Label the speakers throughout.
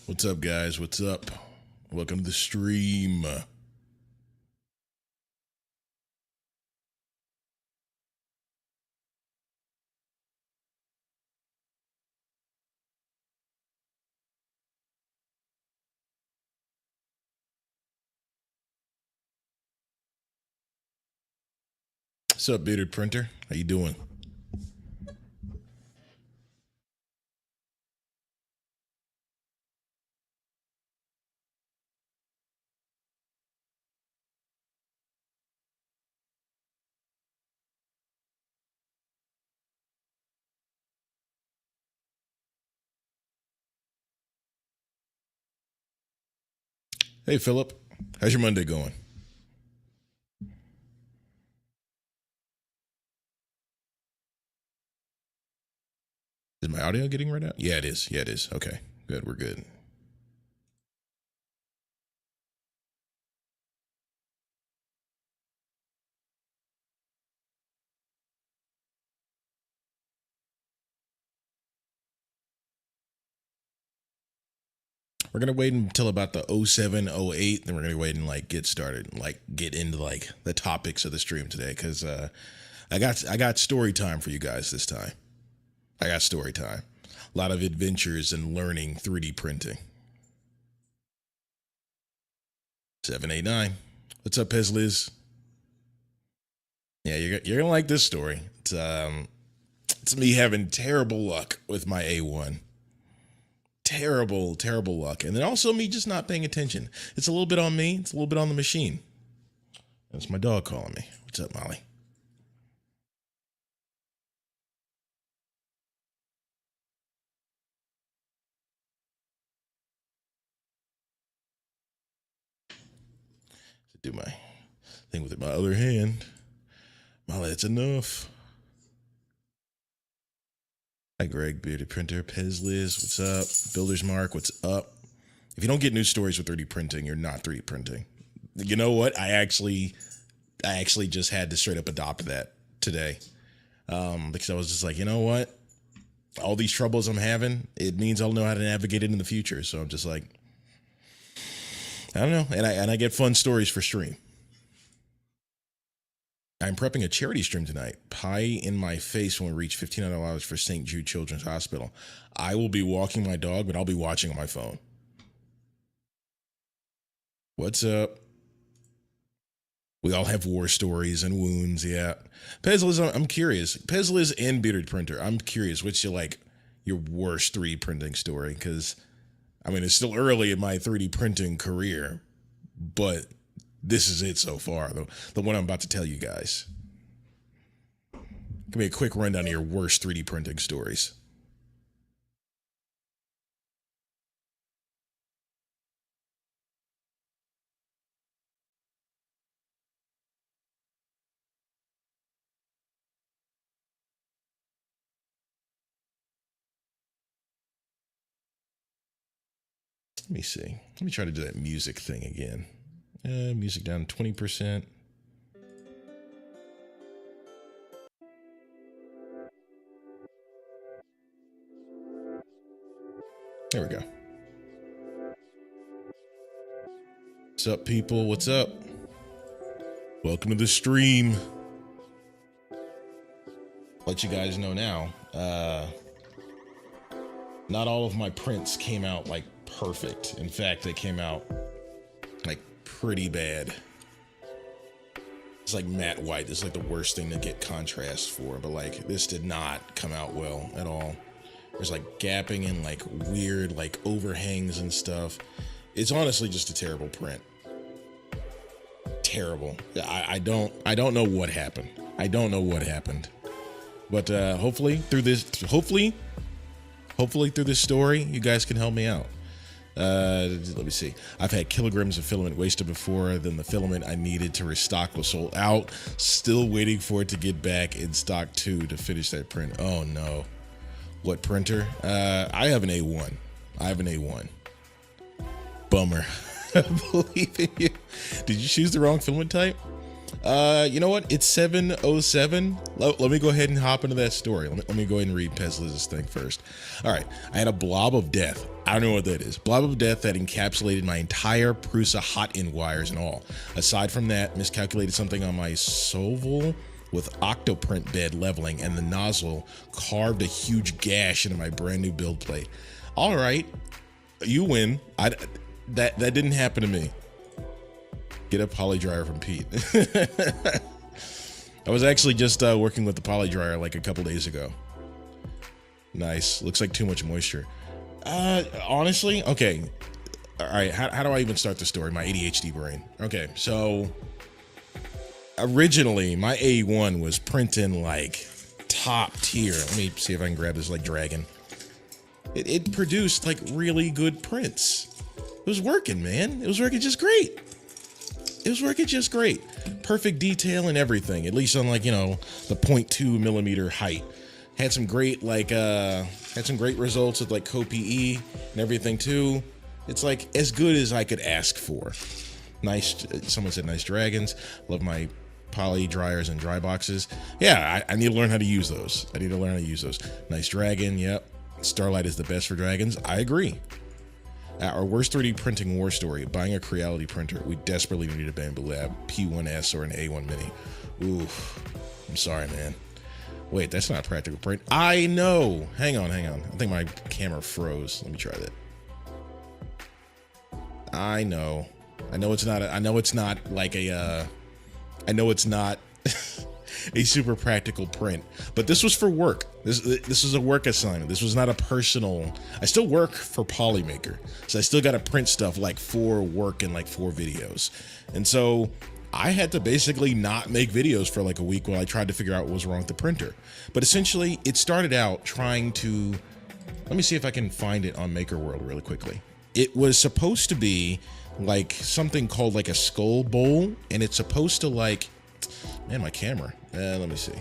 Speaker 1: What's up, guys? What's up? Welcome to the stream. What's up, Bearded Printer? How you doing? Hey, Philip. How's your Monday going? Is my audio getting right out? Yeah, it is. Yeah, it is. Okay, good. We're good. We're gonna wait until about the 07, 08, then we're gonna wait and get started, and get into the topics of the stream today, because I got story time for you guys this time. I got story time. A lot of adventures and learning 3D printing. 789. What's up, Pez Liz? Yeah, you're gonna like this story. It's me having terrible luck with my A1. Terrible luck. And then also me just not paying attention. It's a little bit on me. It's a little bit on the machine. That's my dog calling me. What's up, Molly? Do my thing with my other hand. Molly, that's enough. Hi, Greg, Bearded Printer, Pez Liz, what's up? Builder's Mark, what's up? If you don't get news stories with 3D printing, you're not 3D printing. You know what? I actually just had to straight up adopt that today, because I was just like, you know what? All these troubles I'm having, it means I'll know how to navigate it in the future. So I'm just like, I don't know, and I get fun stories for stream. I'm prepping a charity stream tonight. Pie in my face when we reach $1,500 for St. Jude Children's Hospital. I will be walking my dog, but I'll be watching on my phone. What's up? We all have war stories and wounds, yeah. Pezliz, I'm curious. Pezliz and Bearded Printer, I'm curious which you like your worst 3D printing story, because, I mean, it's still early in my 3D printing career, but this is it so far, the one I'm about to tell you guys. Give me a quick rundown of your worst 3D printing stories. Let me see. Let me try to do that music thing again. Music down 20%. There we go. What's up, people? What's up? Welcome to the stream. Let you guys know now, not all of my prints came out perfect. In fact, they came out pretty bad. It's like matte white. This is the worst thing to get contrast for, but this did not come out well at all. There's gapping and weird overhangs and stuff. It's honestly just a terrible print. Terrible. I don't know what happened. I don't know what happened. But hopefully through this story, you guys can help me out. Let me see. I've had kilograms of filament wasted before. Then the filament I needed to restock was sold out. Still waiting for it to get back in stock too to finish that print. Oh no. What printer? I have an A1. I have an A1. Bummer. I believe in you. Did you choose the wrong filament type? You know what? It's 7:07. Let me go ahead and hop into that story. Let me go ahead and read Pezliz's thing first. All right. I had a blob of death. I don't know what that is. Blob of death that encapsulated my entire Prusa hot end wires and all. Aside from that, miscalculated something on my Soval with Octoprint bed leveling, and the nozzle carved a huge gash into my brand new build plate. All right. You win. That didn't happen to me. Get a poly dryer from Pete. I was actually just working with the poly dryer like a couple days ago. Nice. Looks like too much moisture. Honestly, okay. All right. How do I even start the story? My ADHD brain. Okay. So originally my A1 was printing like top tier. Let me see if I can grab this like dragon. It produced like really good prints. It was working, man. It was working just great. It was working just great. Perfect detail and everything, at least on like, you know, the 0.2 millimeter height. Had some great like had some great results with like CoPE and everything too. It's like as good as I could ask for. Nice. Someone said nice dragons. Love my poly dryers and dry boxes. Yeah, I need to learn how to use those. Nice dragon. Yep. Starlight is the best for dragons. I agree. Our worst 3D printing war story, buying a Creality printer. We desperately need a Bambu Lab P1S or an A1 Mini. Oof, I'm sorry, man. Wait, that's not a practical print. I know. Hang on. I think my camera froze. Let me try that. I know it's not like a, I know it's not a super practical print, but this was for work. This was a work assignment. This was not a personal. I still work for Polymaker, so I still got to print stuff like for work and like for videos. And so I had to basically not make videos for like a week while I tried to figure out what was wrong with the printer. But essentially it started out trying to, let me see if I can find it on Maker World really quickly. It was supposed to be like something called like a skull bowl, and it's supposed to like, man, my camera. Let me see.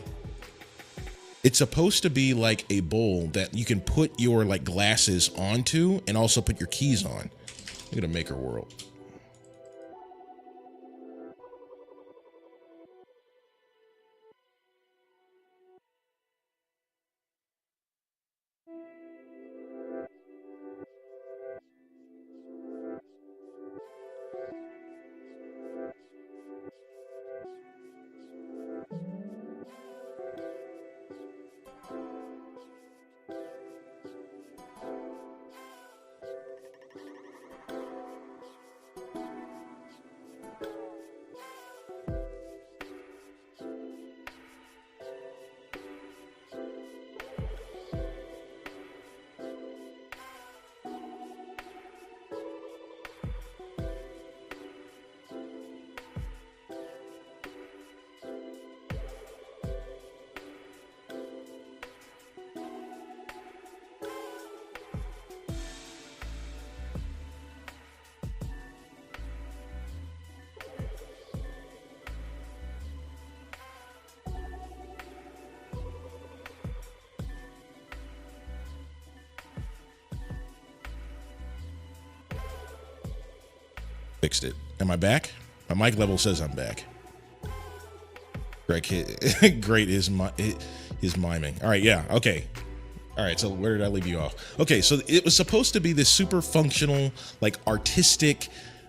Speaker 1: It's supposed to be like a bowl that you can put your like glasses onto and also put your keys on. Look at a Maker World. Fixed it. Am I back? My mic level says I'm back. Great is miming. All right, yeah, okay. All right, so where did I leave you off? Okay, so it was supposed to be this super functional, like artistic,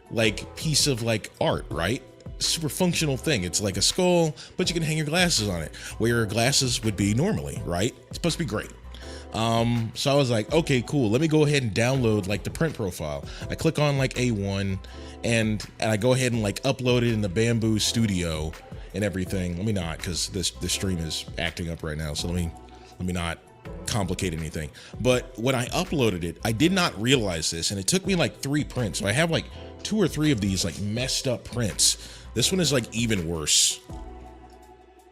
Speaker 1: like piece of like art, right? Super functional thing. It's like a skull, but you can hang your glasses on it, where your glasses would be normally, right? It's supposed to be great. So I was like, okay, cool. Let me go ahead and download like the print profile. I click on like A1 and I go ahead and like upload it in the Bambu Studio and everything. Let me not, because this stream is acting up right now. So let me not complicate anything. But when I uploaded it, I did not realize this, and it took me like 3 prints. So I have like 2 or 3 of these like messed up prints. This one is like even worse.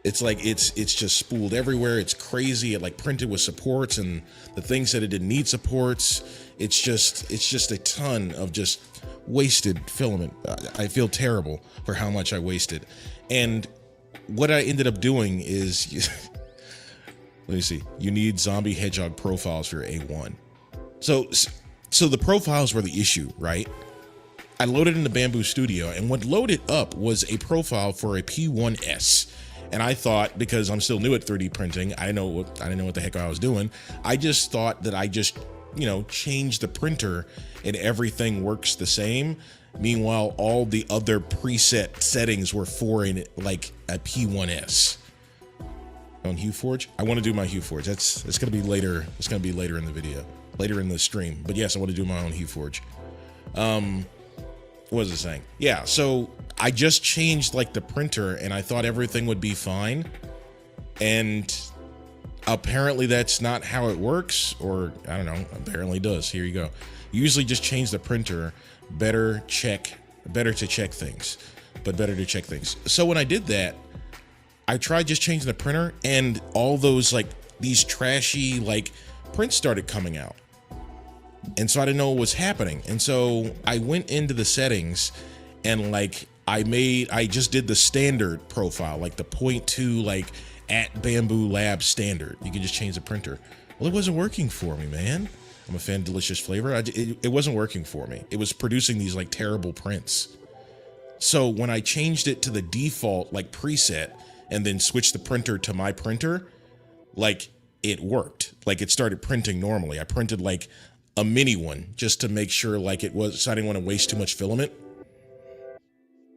Speaker 1: It's like it's just spooled everywhere. It's crazy. It like printed with supports, and the things that it didn't need supports. It's just a ton of just wasted filament. I feel terrible for how much I wasted. And what I ended up doing is let me see. You need zombie hedgehog profiles for your A1. So the profiles were the issue, right? I loaded into Bamboo Studio, and what loaded up was a profile for a P1S. And I thought, because I'm still new at 3D printing, I didn't know what the heck I was doing. I just thought that I just, change the printer and everything works the same. Meanwhile, all the other preset settings were for like a P1S. On HueForge, I want to do my HueForge. It's gonna be later. It's gonna be later in the video, later in the stream. But yes, I want to do my own HueForge. What was it saying? Yeah, so I just changed like the printer and I thought everything would be fine. And apparently that's not how it works, or I don't know, apparently it does. Here you go. Usually just change the printer, better to check things. So when I did that, I tried just changing the printer and all those like these trashy like prints started coming out. And so I didn't know what was happening. And so I went into the settings and like I just did the standard profile, like the 0.2, like at Bamboo Lab standard. You can just change the printer. Well, it wasn't working for me, man. I'm a fan of delicious flavor. It wasn't working for me. It was producing these like terrible prints. So when I changed it to the default like preset and then switched the printer to my printer, like it worked. Like it started printing normally. I printed like a mini one just to make sure like it was, so I didn't want to waste too much filament.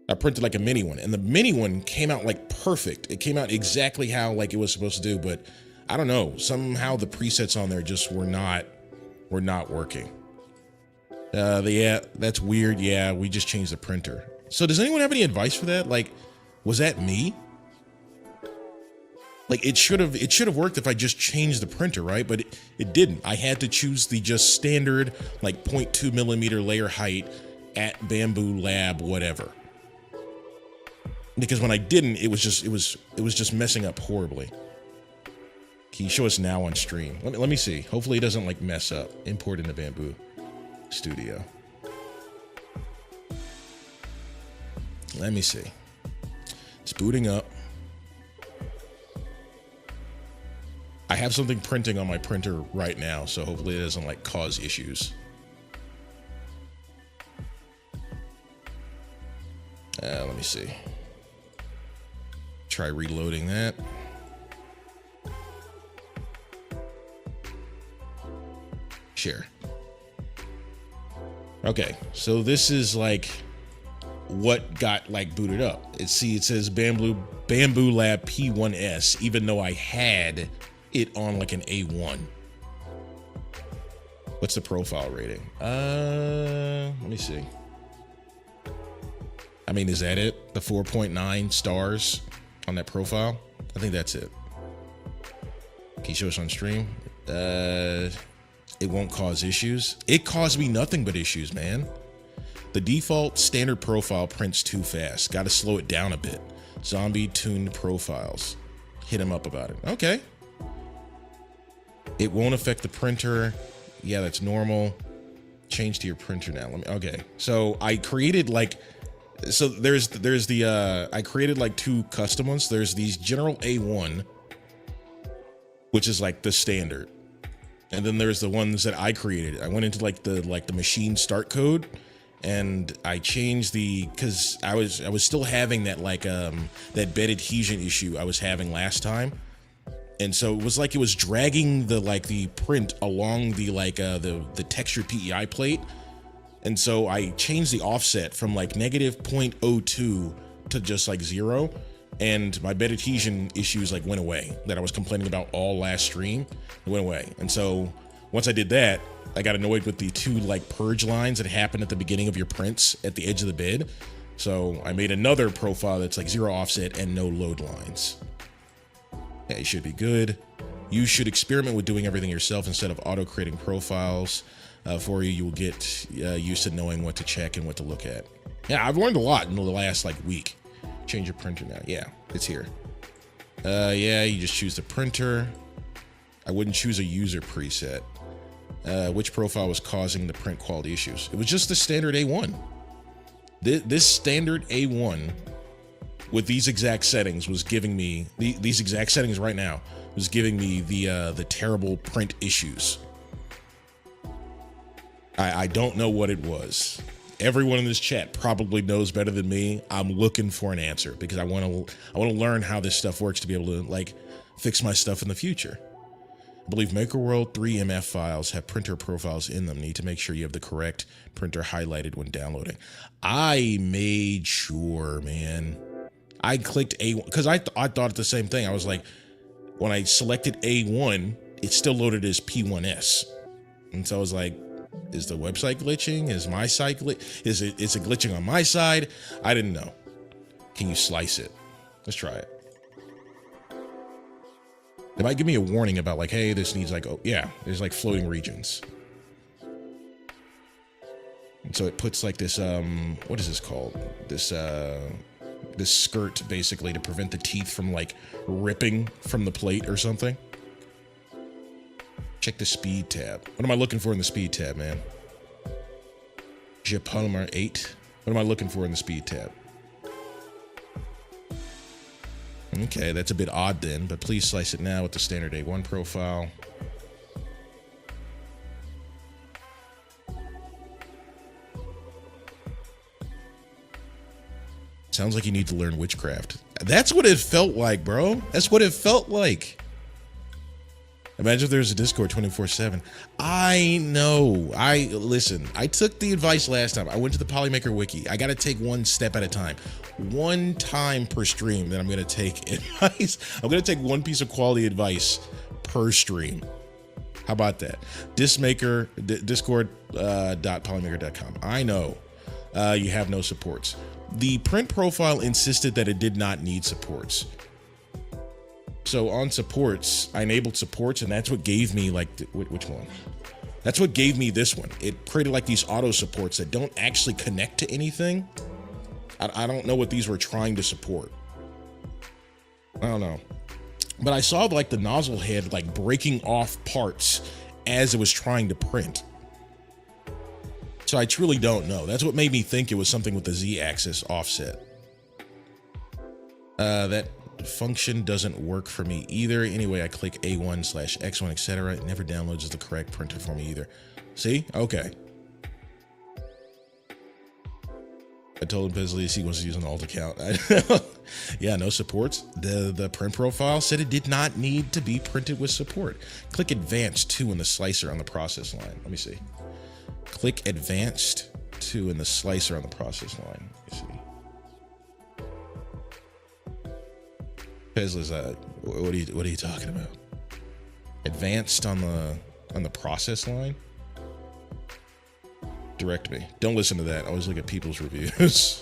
Speaker 1: I printed like a mini one, and the mini one came out like perfect. It came out exactly how like it was supposed to do, but I don't know, somehow the presets on there just were not working. Yeah, that's weird. Yeah, we just changed the printer. So does anyone have any advice for that? Like, was that me? Like it should have worked if I just changed the printer, right? But it didn't. I had to choose the just standard like 0.2 millimeter layer height at Bamboo Lab, whatever. Because when I didn't, it was just messing up horribly. Can you show us now on stream? Let me see. Hopefully it doesn't like mess up. Import into Bamboo Studio. Let me see. It's booting up. I have something printing on my printer right now, so hopefully it doesn't like cause issues. Let me see. Try reloading that. Share. Okay, so this is like what got like booted up. It says Bamboo Lab P1S, even though I had it on like an A1. What's the profile rating? Let me see. I mean, is that it? The 4.9 stars on that profile? I think that's it. Can you show us on stream? It won't cause issues. It caused me nothing but issues, man. The default standard profile prints too fast. Got to slow it down a bit. Zombie tuned profiles. Hit him up about it. Okay. It won't affect the printer. Yeah, that's normal. Change to your printer now. Okay. So I created like, I created like two custom ones. There's these general A1, which is like the standard. And then there's the ones that I created. I went into like the machine start code and I changed cause I was still having that like, that bed adhesion issue I was having last time. And so it was like it was dragging the print along the textured PEI plate. And so I changed the offset from like negative 0.02 to just like 0. And my bed adhesion issues like went away that I was complaining about all last stream. It went away. And so once I did that, I got annoyed with the two like purge lines that happen at the beginning of your prints at the edge of the bed. So I made another profile that's like 0 offset and no load lines. Yeah, it should be good. You should experiment with doing everything yourself instead of auto creating profiles for you. You will get used to knowing what to check and what to look at. Yeah, I've learned a lot in the last like week. Change your printer now. Yeah, it's here. Yeah, you just choose the printer. I wouldn't choose a user preset. Which profile was causing the print quality issues? It was just the standard A1. This standard A1 with these exact settings was giving me these exact settings right now was giving me the terrible print issues. I don't know what it was. everyone in this chat probably knows better than me. I'm looking for an answer because I want to learn how this stuff works to be able to like fix my stuff in the future. I believe MakerWorld 3 MF files have printer profiles in them. Need to make sure you have the correct printer highlighted when downloading. I made sure, man. I clicked A1 because I thought the same thing. I was like, when I selected A1, it still loaded as P1S. And so I was like, is the website glitching? Is my site is it glitching on my side? I didn't know. Can you slice it? Let's try it. It might give me a warning about like, hey, this needs like, oh yeah, there's like floating regions. And so it puts like this, what is this called? This skirt basically to prevent the teeth from like ripping from the plate or something. Check the speed tab. What am I looking for in the speed tab, man? Japolymer 8. What am I looking for in the speed tab? Okay, that's a bit odd then, but please slice it now with the standard A1 profile. Sounds like you need to learn witchcraft. That's what it felt like, bro. That's what it felt like. Imagine if there's a Discord 24/7. I know. Listen, I took the advice last time. I went to the Polymaker Wiki. I got to take one step at a time. One time per stream that I'm going to take advice. I'm going to take one piece of quality advice per stream. How about that? Discord.polymaker.com. I know you have no supports. The print profile insisted that it did not need supports. So on supports, I enabled supports, and that's what gave me like, which one? That's what gave me this one. It created like these auto supports that don't actually connect to anything. I don't know what these were trying to support. I don't know. But I saw like the nozzle head like breaking off parts as it was trying to print. So I truly don't know. That's what made me think it was something with the Z-axis offset. That function doesn't work for me either. Anyway, I click A1/X1, etc. It never downloads as the correct printer for me either. See? Okay. I told him Paisley he wants to use an alt account. Yeah, no supports. The print profile said it did not need to be printed with support. Click Advanced 2 in the slicer on the process line. Let me see. Click Advanced 2 in the slicer on the process line. Let me see. Paisley's what are you talking about? Advanced on the process line? Direct me. Don't listen to that. Always look at people's reviews.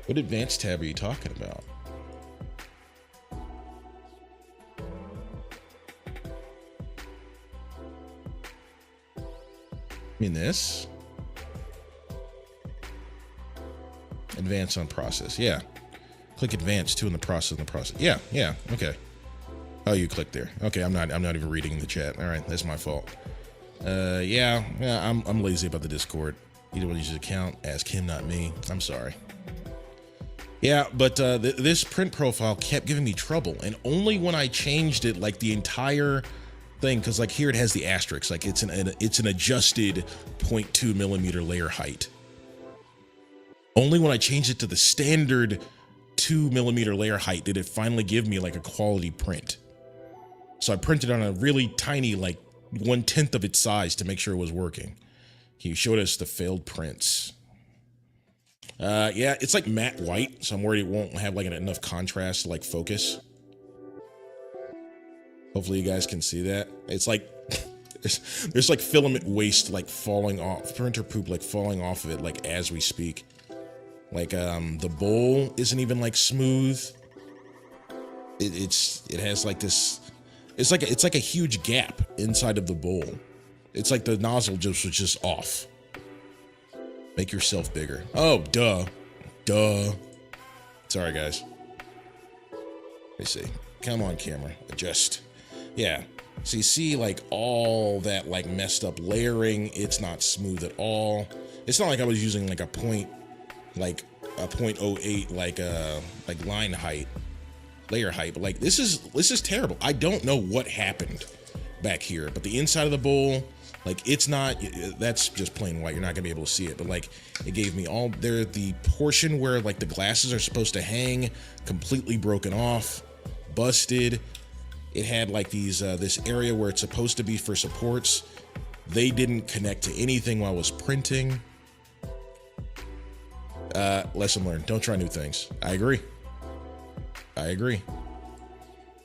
Speaker 1: What advanced tab are you talking about? I mean this? Advance on process. Yeah. Click Advance 2 in the process. Yeah. Okay. Oh, you clicked there. Okay, I'm not even reading the chat. All right, that's my fault. Yeah, I'm lazy about the Discord. You don't want to use his account. Ask him, not me. I'm sorry. Yeah, but this print profile kept giving me trouble, and only when I changed it, like the entire thing, because like here it has the asterisk, like it's an adjusted 0.2 millimeter layer height. Only when I changed it to the standard 2 millimeter layer height did it finally give me like a quality print. So I printed on a really tiny, like 1/10 of its size to make sure it was working. He showed us the failed prints. Yeah, it's like matte white, so I'm worried it won't have like enough contrast to like focus. Hopefully you guys can see that. It's like there's like filament waste like falling off, printer poop like falling off of it like as we speak. Like the bowl isn't even like smooth. It has like this. It's like a huge gap inside of the bowl. It's like the nozzle was just off. Make yourself bigger. Oh, duh. Sorry, guys. Let me see. Come on, camera. Adjust. Yeah. So you see like all that like messed up layering. It's not smooth at all. It's not like I was using like a 0.08 like line height. Layer height, but like this is terrible. I don't know what happened back here, but the inside of the bowl, like it's not, that's just plain white. You're not gonna be able to see it, but like it gave me all there, the portion where like the glasses are supposed to hang, completely broken off, busted. It had like these, this area where it's supposed to be for supports. They didn't connect to anything while I was printing. Lesson learned, don't try new things. I agree.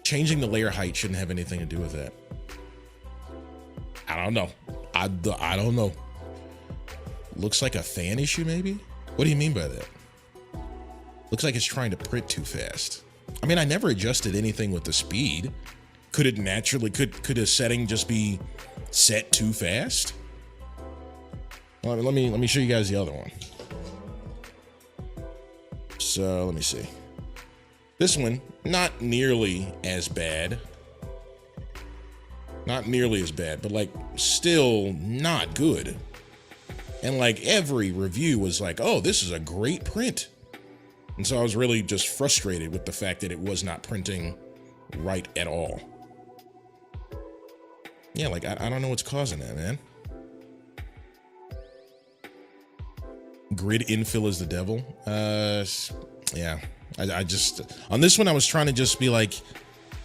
Speaker 1: Changing the layer height shouldn't have anything to do with that. I don't know. I don't know. Looks like a fan issue, maybe? What do you mean by that? Looks like it's trying to print too fast. I mean, I never adjusted anything with the speed. Could it naturally, could a setting just be set too fast? Well, let me show you guys the other one. So let me see. This one, not nearly as bad. Not nearly as bad, but like still not good. And like every review was like, oh, this is a great print. And so I was really just frustrated with the fact that it was not printing right at all. Yeah, like I don't know what's causing that, man. Grid infill is the devil. Yeah, I just, on this one I was trying to just be like,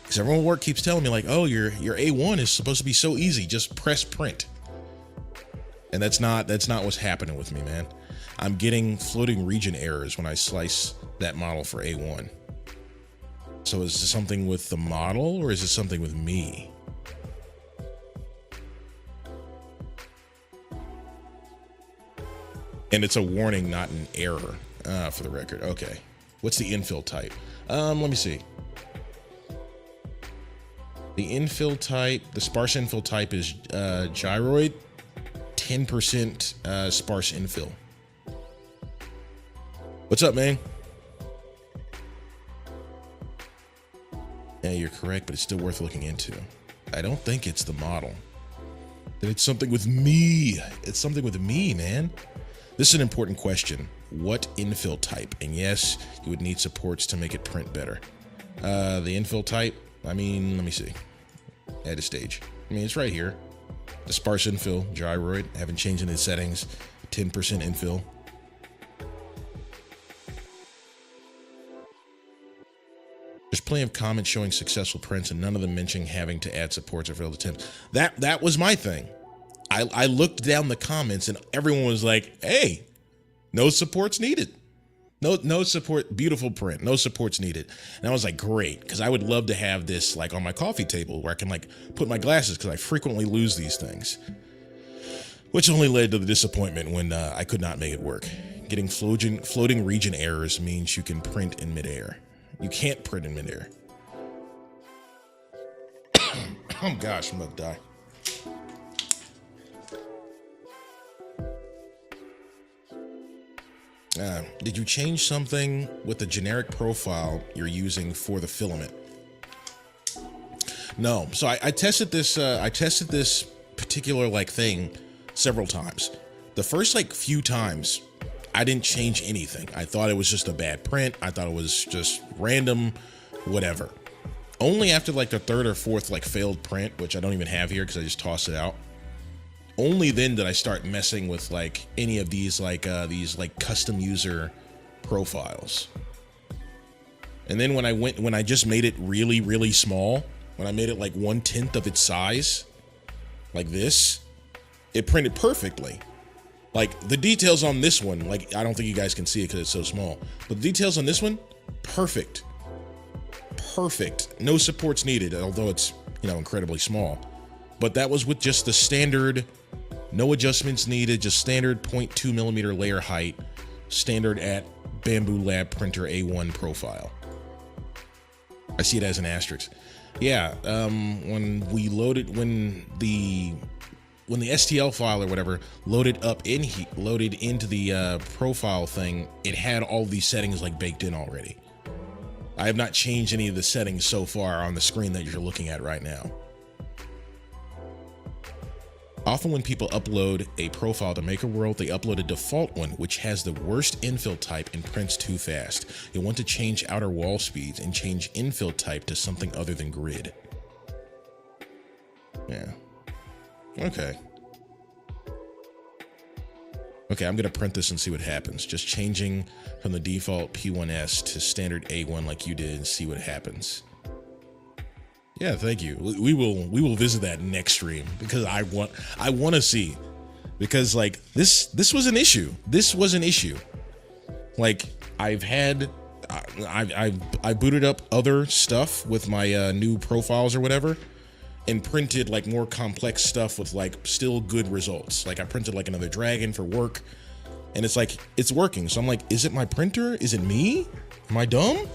Speaker 1: because everyone at work keeps telling me like, oh, your A1 is supposed to be so easy, just press print. And that's not what's happening with me, man. I'm getting floating region errors when I slice that model for A1. So is this something with the model or is it something with me? And it's a warning, not an error, for the record. Okay. What's the infill type? Let me see. The infill type, the sparse infill type is gyroid, 10% sparse infill. What's up, man? Yeah, you're correct, but it's still worth looking into. I don't think it's the model. Then it's something with me. It's something with me, man. This is an important question. What infill type? And yes, you would need supports to make it print better. The infill type, I mean, let me see. Add a stage. I mean, it's right here. The sparse infill, gyroid. I haven't changed any settings. 10% infill. There's plenty of comments showing successful prints and none of them mentioning having to add supports or failed attempts. That was my thing. I looked down the comments and everyone was like, hey, no supports needed. No support, beautiful print, no supports needed. And I was like, great, because I would love to have this like on my coffee table where I can like put my glasses because I frequently lose these things. Which only led to the disappointment when I could not make it work. Getting floating region errors means you can print in midair. You can't print in midair. Oh gosh, I'm about to die. Did you change something with the generic profile you're using for the filament? No. So I tested this. I tested this particular like thing several times. The first like few times, I didn't change anything. I thought it was just a bad print. I thought it was just random, whatever. Only after like the third or fourth like failed print, which I don't even have here because I just tossed it out. Only then did I start messing with like any of these like custom user profiles. And then when I just made it really, really small, when I made it like 1/10 of its size, like this, it printed perfectly. Like the details on this one, like I don't think you guys can see it because it's so small, but the details on this one, perfect. Perfect. No supports needed, although it's, you know, incredibly small. But that was with just the standard, no adjustments needed, just standard 0.2 millimeter layer height, standard at Bambu Lab printer A1 profile. I see it as an asterisk. Yeah, when the STL file or whatever loaded into the profile thing, it had all these settings like baked in already. I have not changed any of the settings so far on the screen that you're looking at right now. Often when people upload a profile to MakerWorld, they upload a default one, which has the worst infill type and prints too fast. You'll want to change outer wall speeds and change infill type to something other than grid. Yeah. Okay. Okay, I'm gonna print this and see what happens. Just changing from the default P1S to standard A1 like you did and see what happens. Yeah, thank you. We will visit that next stream because I want to see, because like this was an issue. This was an issue. Like I've had I booted up other stuff with my new profiles or whatever, and printed like more complex stuff with like still good results. Like I printed like another dragon for work, and it's like it's working. So I'm like, is it my printer? Is it me? Am I dumb?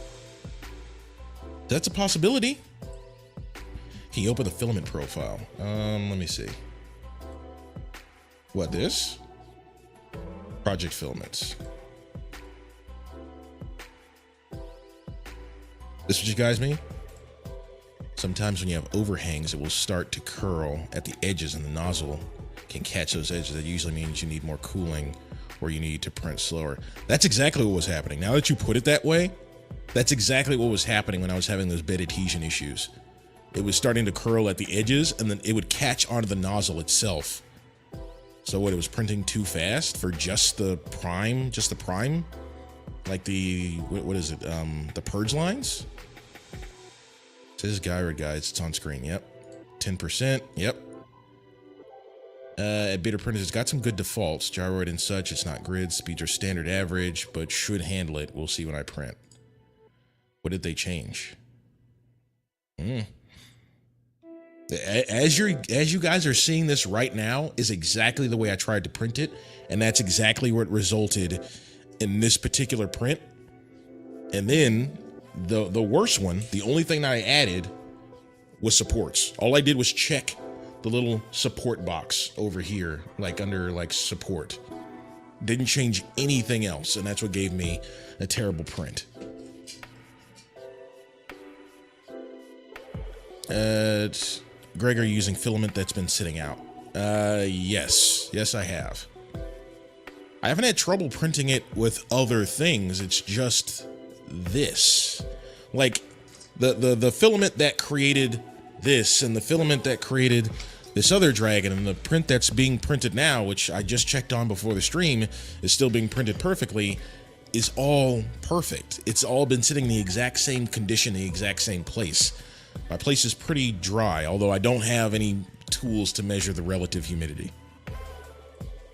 Speaker 1: That's a possibility. Can you open the filament profile? Let me see. What, this? Project filaments. This what you guys mean? Sometimes when you have overhangs, it will start to curl at the edges, and the nozzle can catch those edges. That usually means you need more cooling or you need to print slower. That's exactly what was happening. Now that you put it that way, that's exactly what was happening when I was having those bed adhesion issues. It was starting to curl at the edges, and then it would catch onto the nozzle itself. So what, it was printing too fast for just the prime, like the, what is it? The purge lines? It says Gyro guides, it's on screen. Yep. 10%. Yep. At Bitter Printers, it's got some good defaults. Gyroid and such, it's not grid. Speeds are standard average, but should handle it. We'll see when I print. What did they change? As you guys are seeing this right now is exactly the way I tried to print it, and that's exactly what resulted in this particular print. And then the worst one, the only thing that I added was supports. All I did was check the little support box over here, like under like support. Didn't change anything else, and that's what gave me a terrible print. Greg, are you using filament that's been sitting out? Yes, I have. I haven't had trouble printing it with other things. It's just this, like the filament that created this and the filament that created this other dragon, and the print that's being printed now, which I just checked on before the stream, is still being printed perfectly, is all perfect. It's all been sitting in the exact same condition, the exact same place. My place is pretty dry, although I don't have any tools to measure the relative humidity.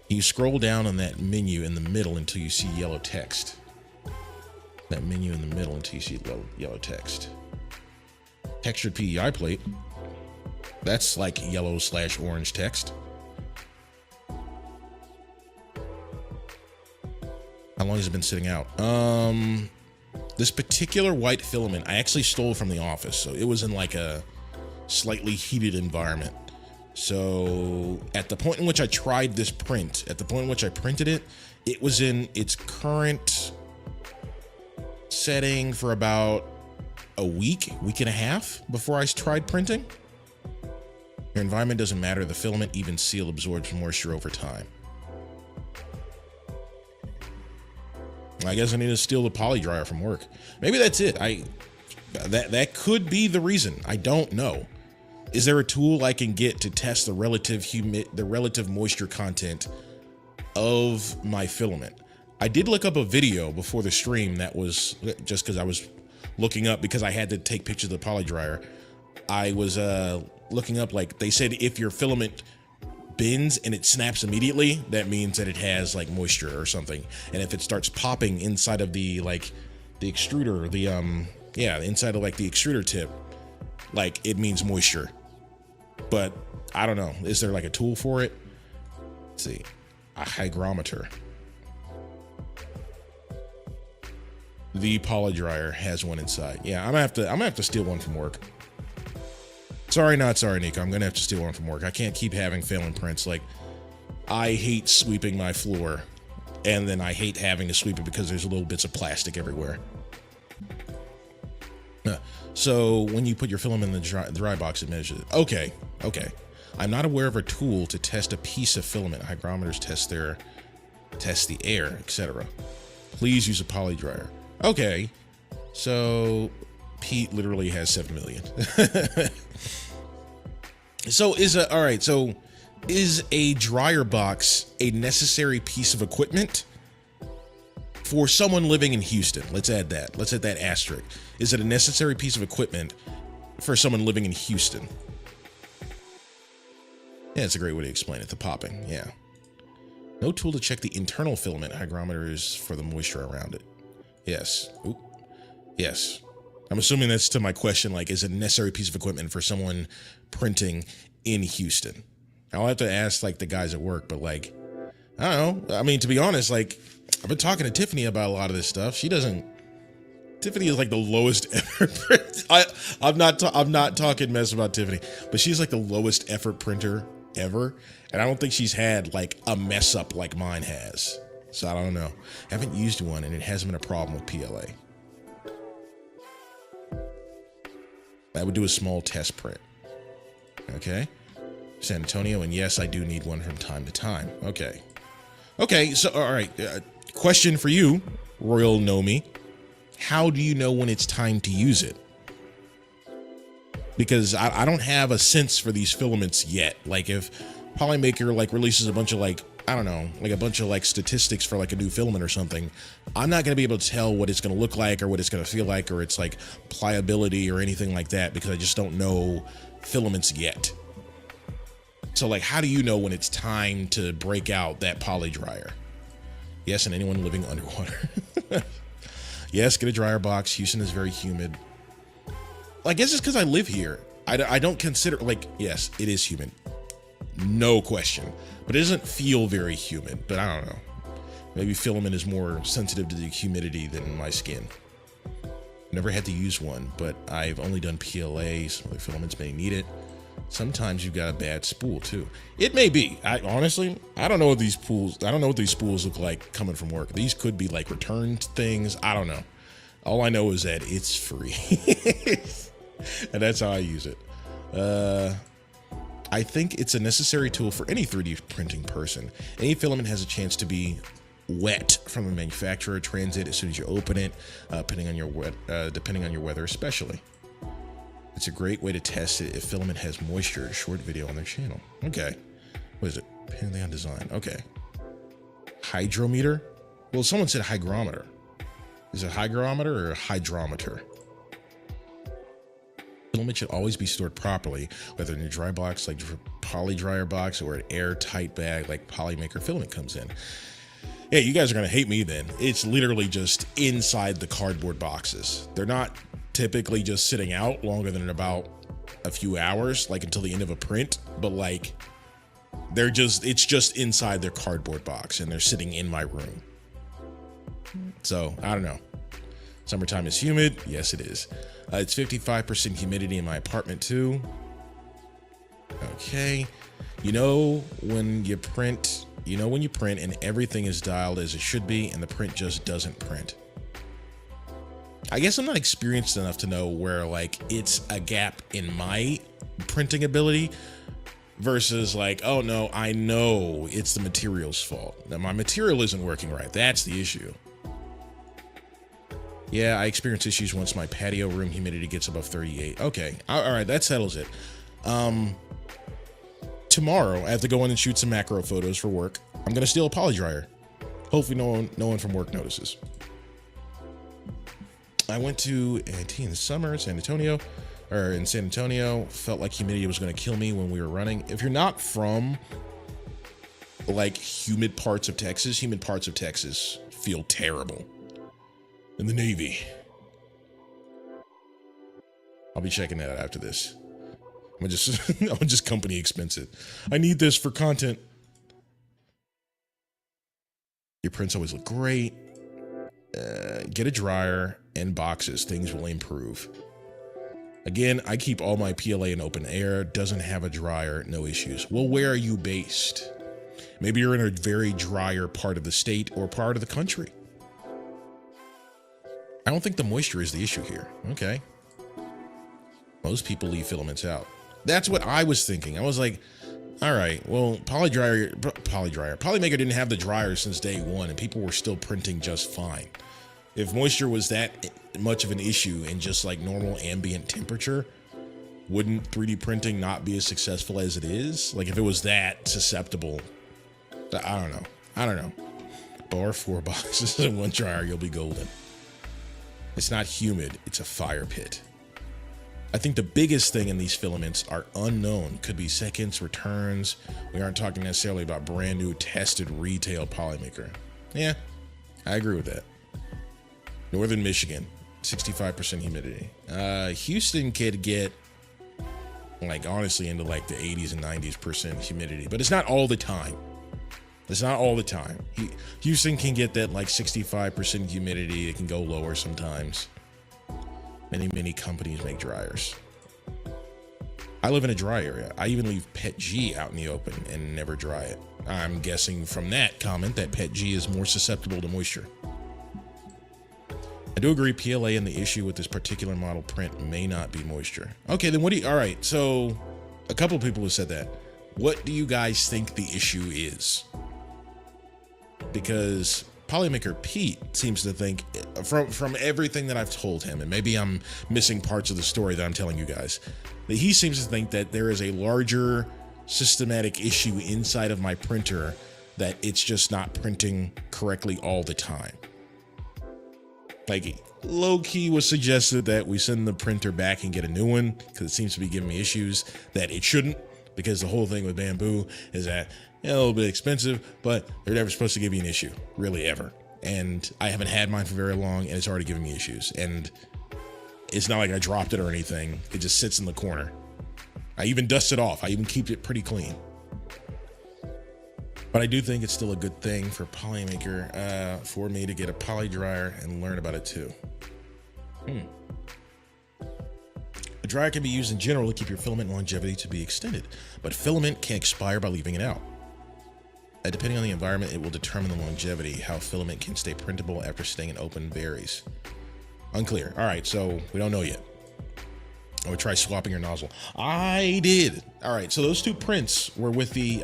Speaker 1: You scroll down on that menu in the middle until you see yellow text. That menu in the middle until you see yellow text. Textured PEI plate. That's like yellow/orange text. How long has it been sitting out? This particular white filament, I actually stole from the office, so it was in like a slightly heated environment. So at the point in which I tried this print, at the point in which I printed it, it was in its current setting for about a week and a half before I tried printing. Your environment doesn't matter. The filament, even seal, absorbs moisture over time. I guess I need to steal the poly dryer from work. Maybe that's it. That could be the reason. I don't know. Is there a tool I can get to test the relative moisture content of my filament? I did look up a video before the stream that was just because I was looking up, because I had to take pictures of the poly dryer. I was looking up, like they said, if your filament bends and it snaps immediately, that means that it has like moisture or something. And if it starts popping inside of the the extruder, inside of like the extruder tip, like it means moisture. But I don't know. Is there like a tool for it? Let's see. A hygrometer. The poly dryer has one inside. Yeah, I'm gonna have to steal one from work. Sorry, not sorry, Nico. I'm gonna have to steal one from work. I can't keep having failing prints. Like, I hate sweeping my floor, and then I hate having to sweep it because there's little bits of plastic everywhere. So when you put your film in the dry box, it measures it. Okay. I'm not aware of a tool to test a piece of filament. Hygrometers test the air, etc. Please use a poly dryer. Okay, so Pete literally has 7 million. So is a dryer box a necessary piece of equipment for someone living in Houston? Let's add that. Let's add that asterisk. Is it a necessary piece of equipment for someone living in Houston? Yeah, it's a great way to explain it. The popping, yeah. No tool to check the internal filament hygrometers for the moisture around it. Yes. Oop. Yes. I'm assuming that's to my question, like, is it a necessary piece of equipment for someone printing in Houston? I'll have to ask, like, the guys at work, but, like, I don't know. I mean, to be honest, like, I've been talking to Tiffany about a lot of this stuff. Tiffany is like the lowest effort. I'm not talking mess about Tiffany, but she's like the lowest effort printer ever. And I don't think she's had like a mess up like mine has. So I don't know. I haven't used one and it hasn't been a problem with PLA. I would do a small test print. Okay. San Antonio. And yes, I do need one from time to time. Okay. Okay. So, all right. Question for you, Royal Nomi. How do you know when it's time to use it? Because I don't have a sense for these filaments yet. Like if Polymaker like releases a bunch of like, I don't know, like a bunch of like statistics for like a new filament or something, I'm not going to be able to tell what it's going to look like or what it's going to feel like or its like pliability or anything like that because I just don't know filaments yet. So like, how do you know when it's time to break out that poly dryer? Yes, and anyone living underwater. Yes, get a dryer box. Houston is very humid. I guess it's because I live here. I don't consider, like, yes, it is humid. No question. But it doesn't feel very humid. But I don't know. Maybe filament is more sensitive to the humidity than my skin. Never had to use one, but I've only done PLA. Some other filaments may need it. Sometimes you've got a bad spool too. It may be. Honestly, I don't know what these spools look like coming from work. These could be like returned things. I don't know. All I know is that it's free. And that's how I use it. I think it's a necessary tool for any 3D printing person. Any filament has a chance to be wet from the manufacturer, transit as soon as you open it, depending on your weather especially. It's a great way to test it if filament has moisture. Short video on their channel. Okay. What is it? Pantheon Design. Okay. Hydrometer? Well, someone said hygrometer. Is it hygrometer or hydrometer? Filament should always be stored properly, whether in a dry box like poly dryer box or an airtight bag like Polymaker filament comes in. Yeah, you guys are going to hate me then. It's literally just inside the cardboard boxes. They're not typically just sitting out longer than about a few hours, like until the end of a print, but like it's just inside their cardboard box and they're sitting in my room. So I don't know. Summertime is humid. Yes, it is. It's 55% humidity in my apartment too. Okay. You know when you print and everything is dialed as it should be and the print just doesn't print. I guess I'm not experienced enough to know where like it's a gap in my printing ability versus like, oh no, I know it's the material's fault. Now my material isn't working right. That's the issue. Yeah, I experience issues once my patio room humidity gets above 38. Okay, all right, that settles it. Tomorrow I have to go in and shoot some macro photos for work. I'm gonna steal a poly dryer. Hopefully no one from work notices. I went to AT in the summer in San Antonio. Felt like humidity was going to kill me when we were running. If you're not from like humid parts of Texas feel terrible. In the Navy. I'll be checking that out after this. I'm just company expense it. I need this for content. Your prints always look great. Get a dryer and boxes. Things will improve. Again, I keep all my PLA in open air. Doesn't have a dryer. No issues. Well, where are you based? Maybe you're in a very drier part of the state or part of the country. I don't think the moisture is the issue here. Okay. Most people leave filaments out. That's what I was thinking. I was like, all right, well, Polymaker didn't have the dryer since day one and people were still printing just fine. If moisture was that much of an issue in just like normal ambient temperature, wouldn't 3D printing not be as successful as it is? Like if it was that susceptible, I don't know. Bar 4 boxes in one dryer, you'll be golden. It's not humid, it's a fire pit. I think the biggest thing in these filaments are unknown. Could be seconds, returns. We aren't talking necessarily about brand new tested retail Polymaker. Yeah, I agree with that. Northern Michigan, 65% humidity. Houston could get like honestly into like the 80s and 90s% humidity, but it's not all the time. It's not all the time. Houston can get that like 65% humidity. It can go lower sometimes. Many companies make dryers. I live in a dry area. I even leave PETG out in the open and never dry it. I'm guessing from that comment that PETG is more susceptible to moisture. I do agree PLA and the issue with this particular model print may not be moisture. Okay, then what do you, all right, so a couple of people have said that. What do you guys think the issue is? Because Polymaker Pete seems to think, from everything that I've told him, and maybe I'm missing parts of the story that I'm telling you guys, that he seems to think that there is a larger systematic issue inside of my printer, that it's just not printing correctly all the time. Like low-key was suggested that we send the printer back and get a new one because it seems to be giving me issues that it shouldn't, because the whole thing with Bamboo is that a little bit expensive, but they're never supposed to give you an issue, really, ever. And I haven't had mine for very long, and it's already giving me issues. And it's not like I dropped it or anything. It just sits in the corner. I even dust it off. I even keep it pretty clean. But I do think it's still a good thing for Polymaker for me to get a poly dryer and learn about it too. A dryer can be used in general to keep your filament longevity to be extended, but filament can expire by leaving it out. Depending on the environment, it will determine the longevity. How filament can stay printable after staying in open varies. Unclear. All right, so we don't know yet. I would try swapping your nozzle. I did. All right, so those two prints were with the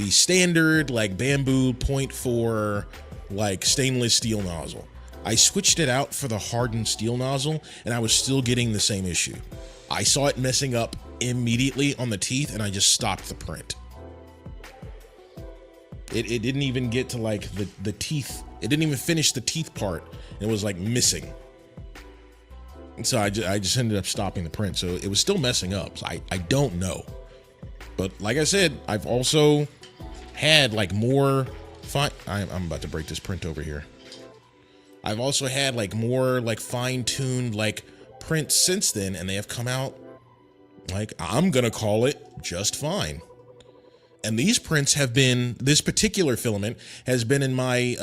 Speaker 1: standard like Bamboo 0.4 like stainless steel nozzle. I switched it out for the hardened steel nozzle, and I was still getting the same issue. I saw it messing up immediately on the teeth, and I just stopped the print. It didn't even get to like the teeth. It didn't even finish the teeth part. It was like missing. And so I just ended up stopping the print. So it was still messing up. So I don't know. But like I said, I've also had like more I'm about to break this print over here. I've also had like more like fine-tuned like prints since then, and they have come out like, I'm gonna call it just fine. And these prints have been, this particular filament has been in my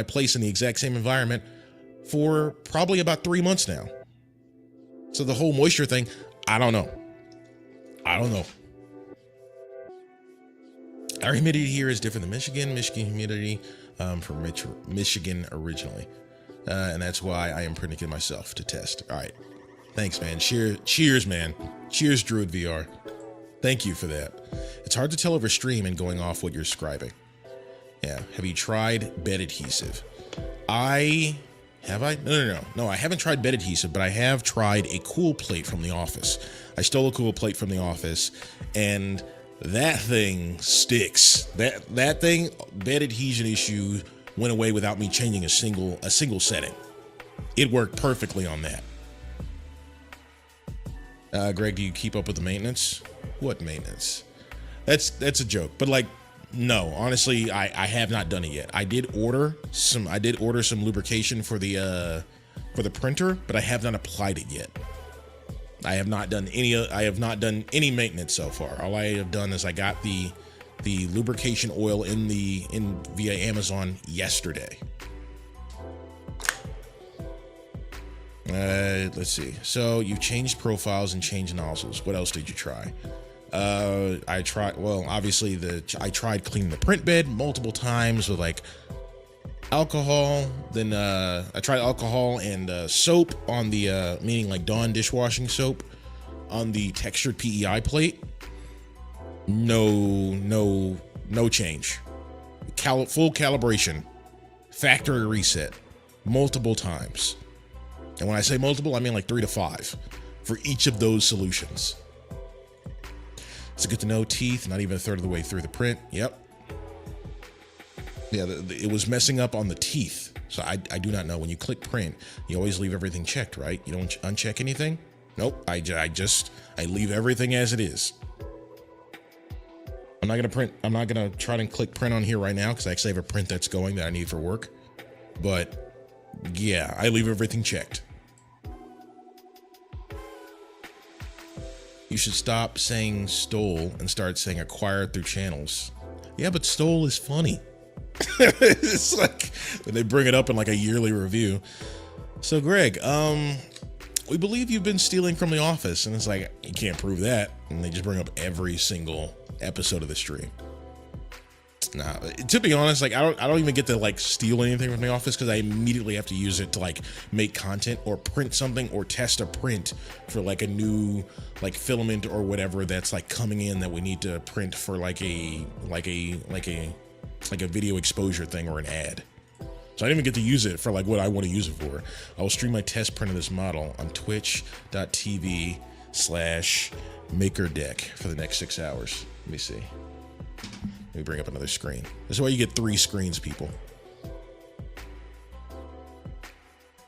Speaker 1: place in the exact same environment for probably about 3 months now. So the whole moisture thing, I don't know. Our humidity here is different than Michigan. Michigan humidity from Michigan originally. And that's why I am printing it myself to test. All right. Thanks, man. Cheers, man. Cheers, Druid VR. Thank you for that. It's hard to tell over stream and going off what you're scribing. Yeah. Have you tried bed adhesive? No, I haven't tried bed adhesive, but I have tried a cool plate from the office. I stole a cool plate from the office, and that thing sticks. That thing, bed adhesion issue, went away without me changing a single setting. It worked perfectly on that. Greg, do you keep up with the maintenance? What maintenance? That's a joke, but like, no, honestly, I have not done it yet. I did order some lubrication for the printer, but I have not applied it yet. I have not done any maintenance so far. All I have done is I got the lubrication oil via Amazon yesterday. Let's see. So you've changed profiles and changed nozzles. What else did you try? I tried cleaning the print bed multiple times with like alcohol. Then I tried alcohol and soap on the meaning like Dawn dishwashing soap on the textured PEI plate. No change. Full calibration, factory reset multiple times. And when I say multiple, I mean like 3 to 5 for each of those solutions. It's good to know. Teeth, not even a third of the way through the print. Yep. Yeah, it was messing up on the teeth. So I do not know. When you click print, you always leave everything checked, right? You don't uncheck anything? Nope. I leave everything as it is. I'm not going to print. I'm not going to try to click print on here right now because I actually have a print that's going that I need for work. But yeah, I leave everything checked. You should stop saying stole and start saying acquired through channels. Yeah, but stole is funny. It's like when they bring it up in like a yearly review. So Greg, we believe you've been stealing from The Office, and it's like, you can't prove that. And they just bring up every single episode of the stream. Nah, to be honest, like I don't even get to like steal anything from The Office because I immediately have to use it to like make content or print something or test a print for like a new like filament or whatever that's like coming in that we need to print for like a video exposure thing or an ad. So I didn't even get to use it for like what I want to use it for. I will stream my test print of this model on twitch.tv/MakerDeck for the next 6 hours. Let me see. Let me bring up another screen. This is why you get 3 screens, people.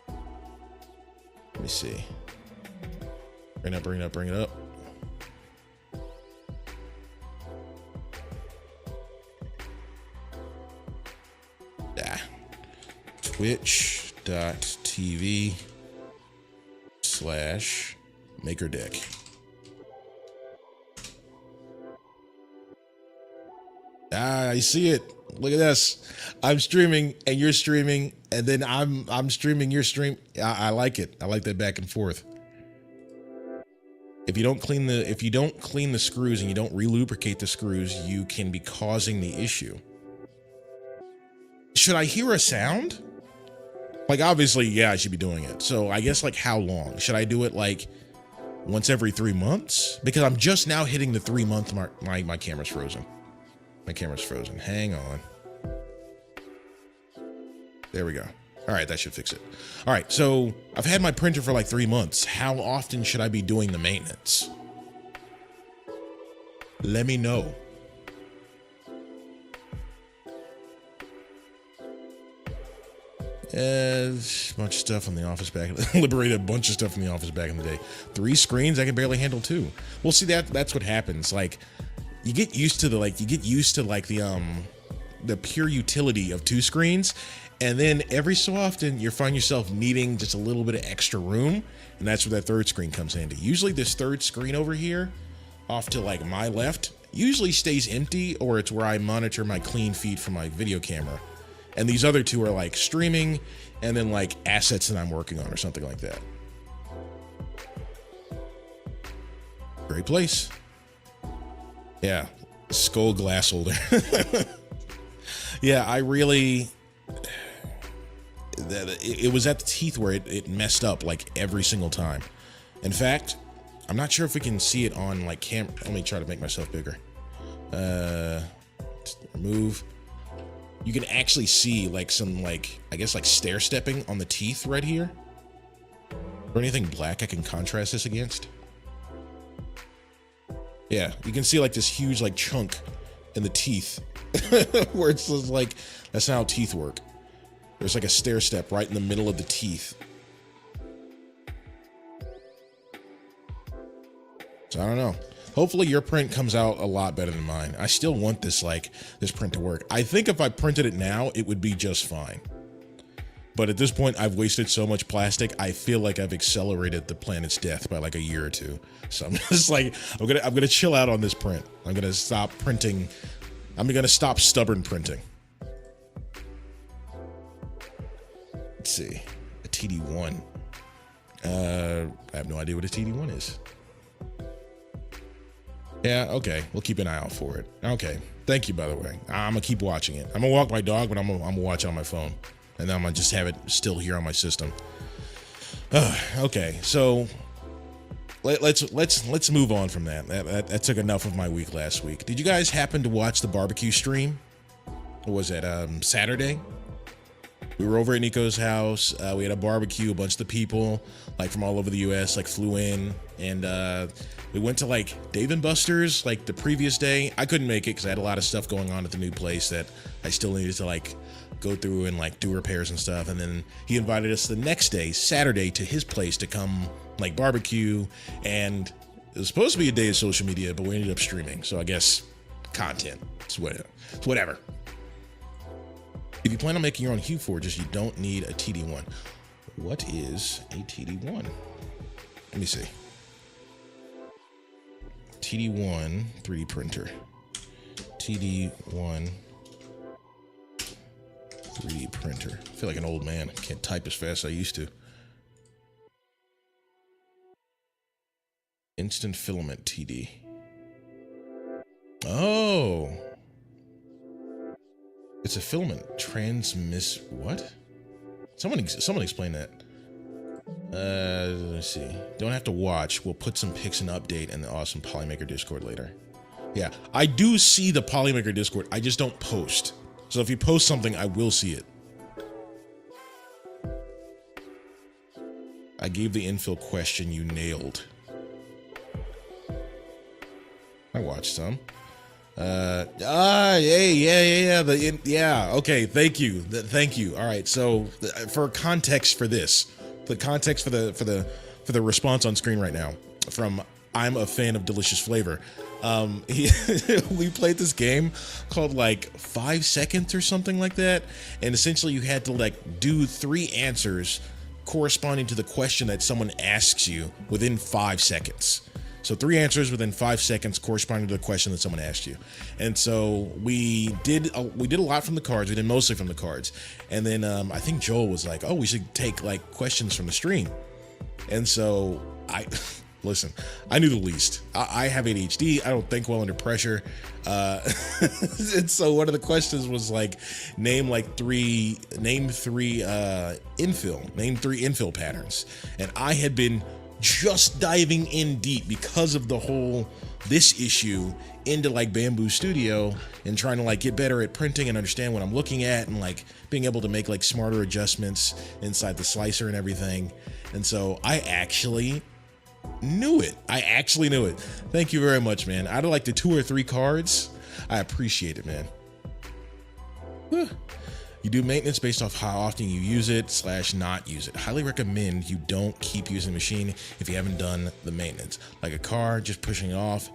Speaker 1: Let me see. Bring it up. Twitch.tv/MakerDeck. I see it. Look at this. I'm streaming and you're streaming, and then I'm streaming, you're streaming. I like it. I like that back and forth. If you don't clean the screws and you don't relubricate the screws, you can be causing the issue. Should I hear a sound? Like, obviously, yeah, I should be doing it. So I guess like how long? Should I do it like once every 3 months? Because I'm just now hitting the 3-month mark. My camera's frozen. My camera's frozen. Hang on. There we go. All right, that should fix it. All right, so I've had my printer for like 3 months. How often should I be doing the maintenance? Let me know. Bunch of stuff in The Office back. Liberated a bunch of stuff in The Office back in the day. 3 screens, I can barely handle 2. Well, see, that's what happens. Like, you get used to the pure utility of 2 screens, and then every so often you find yourself needing just a little bit of extra room, and that's where that 3rd screen comes handy. Usually this 3rd screen over here, off to like my left, usually stays empty, or it's where I monitor my clean feed from my video camera. And these other 2 are like streaming and then like assets that I'm working on or something like that. Great place. Yeah, skull glass holder. Yeah, I really, it was at the teeth where it messed up like every single time. In fact, I'm not sure if we can see it on like cam. Let me try to make myself bigger. Remove. You can actually see like some like, I guess like stair stepping on the teeth right here. Or anything black I can contrast this against? Yeah, you can see like this huge like chunk in the teeth where it's just like, that's not how teeth work. There's like a stair step right in the middle of the teeth. So I don't know. Hopefully your print comes out a lot better than mine. I still want this print to work. I think if I printed it now, it would be just fine. But at this point, I've wasted so much plastic. I feel like I've accelerated the planet's death by like a year or 2. So I'm just like, I'm gonna chill out on this print. I'm gonna stop printing. I'm gonna stop stubborn printing. Let's see, a TD1. I have no idea what a TD1 is. Yeah, okay. We'll keep an eye out for it. Okay. Thank you, by the way. I'm gonna keep watching it. I'm gonna walk my dog, but I'm gonna watch it on my phone. And then I'm gonna just have it still here on my system. Okay, so let's move on from that. That took enough of my week last week. Did you guys happen to watch the barbecue stream? What was it, Saturday? We were over at Nico's house. We had a barbecue. A bunch of the people, like from all over the U.S., like flew in, and we went to like Dave and Buster's like the previous day. I couldn't make it because I had a lot of stuff going on at the new place that I still needed to like go through and like do repairs and stuff. And then he invited us the next day, Saturday, to his place to come like barbecue. And it was supposed to be a day of social media, but we ended up streaming. So I guess content. It's whatever. If you plan on making your own Hue Forges, you don't need a TD1. What is a TD1? Let me see. TD1 3D printer. TD1 3D printer. I feel like an old man. Can't type as fast as I used to. Instant filament TD. Oh. It's a filament what? Someone explain that. Let's see. Don't have to watch. We'll put some pics and update in the awesome Polymaker Discord later. Yeah, I do see the Polymaker Discord. I just don't post. So if you post something, I will see it. I gave the infill question you nailed. I watched some. Yeah. Okay, thank you. Thank you. All right. So for context for this, the context for the response on screen right now from I'm a fan of delicious flavor. We played this game called like 5 seconds or something like that, and essentially you had to like do 3 answers corresponding to the question that someone asks you within 5 seconds. So 3 answers within 5 seconds corresponding to the question that someone asked you. And so we did a lot from the cards. We did mostly from the cards. And then I think Joel was like, oh, we should take like questions from the stream. And so listen, I knew the least. I have ADHD. I don't think well under pressure. And so one of the questions was like, name 3 infill patterns. And I had been just diving in deep because of this issue into like Bamboo Studio and trying to like get better at printing and understand what I'm looking at and like being able to make like smarter adjustments inside the slicer and everything. And so I actually knew it. Thank you very much, man. Out of like the 2 or 3 cards, I appreciate it, man. Whew. You do maintenance based off how often you use it / not use it. Highly recommend you don't keep using the machine if you haven't done the maintenance. Like a car, just pushing it off,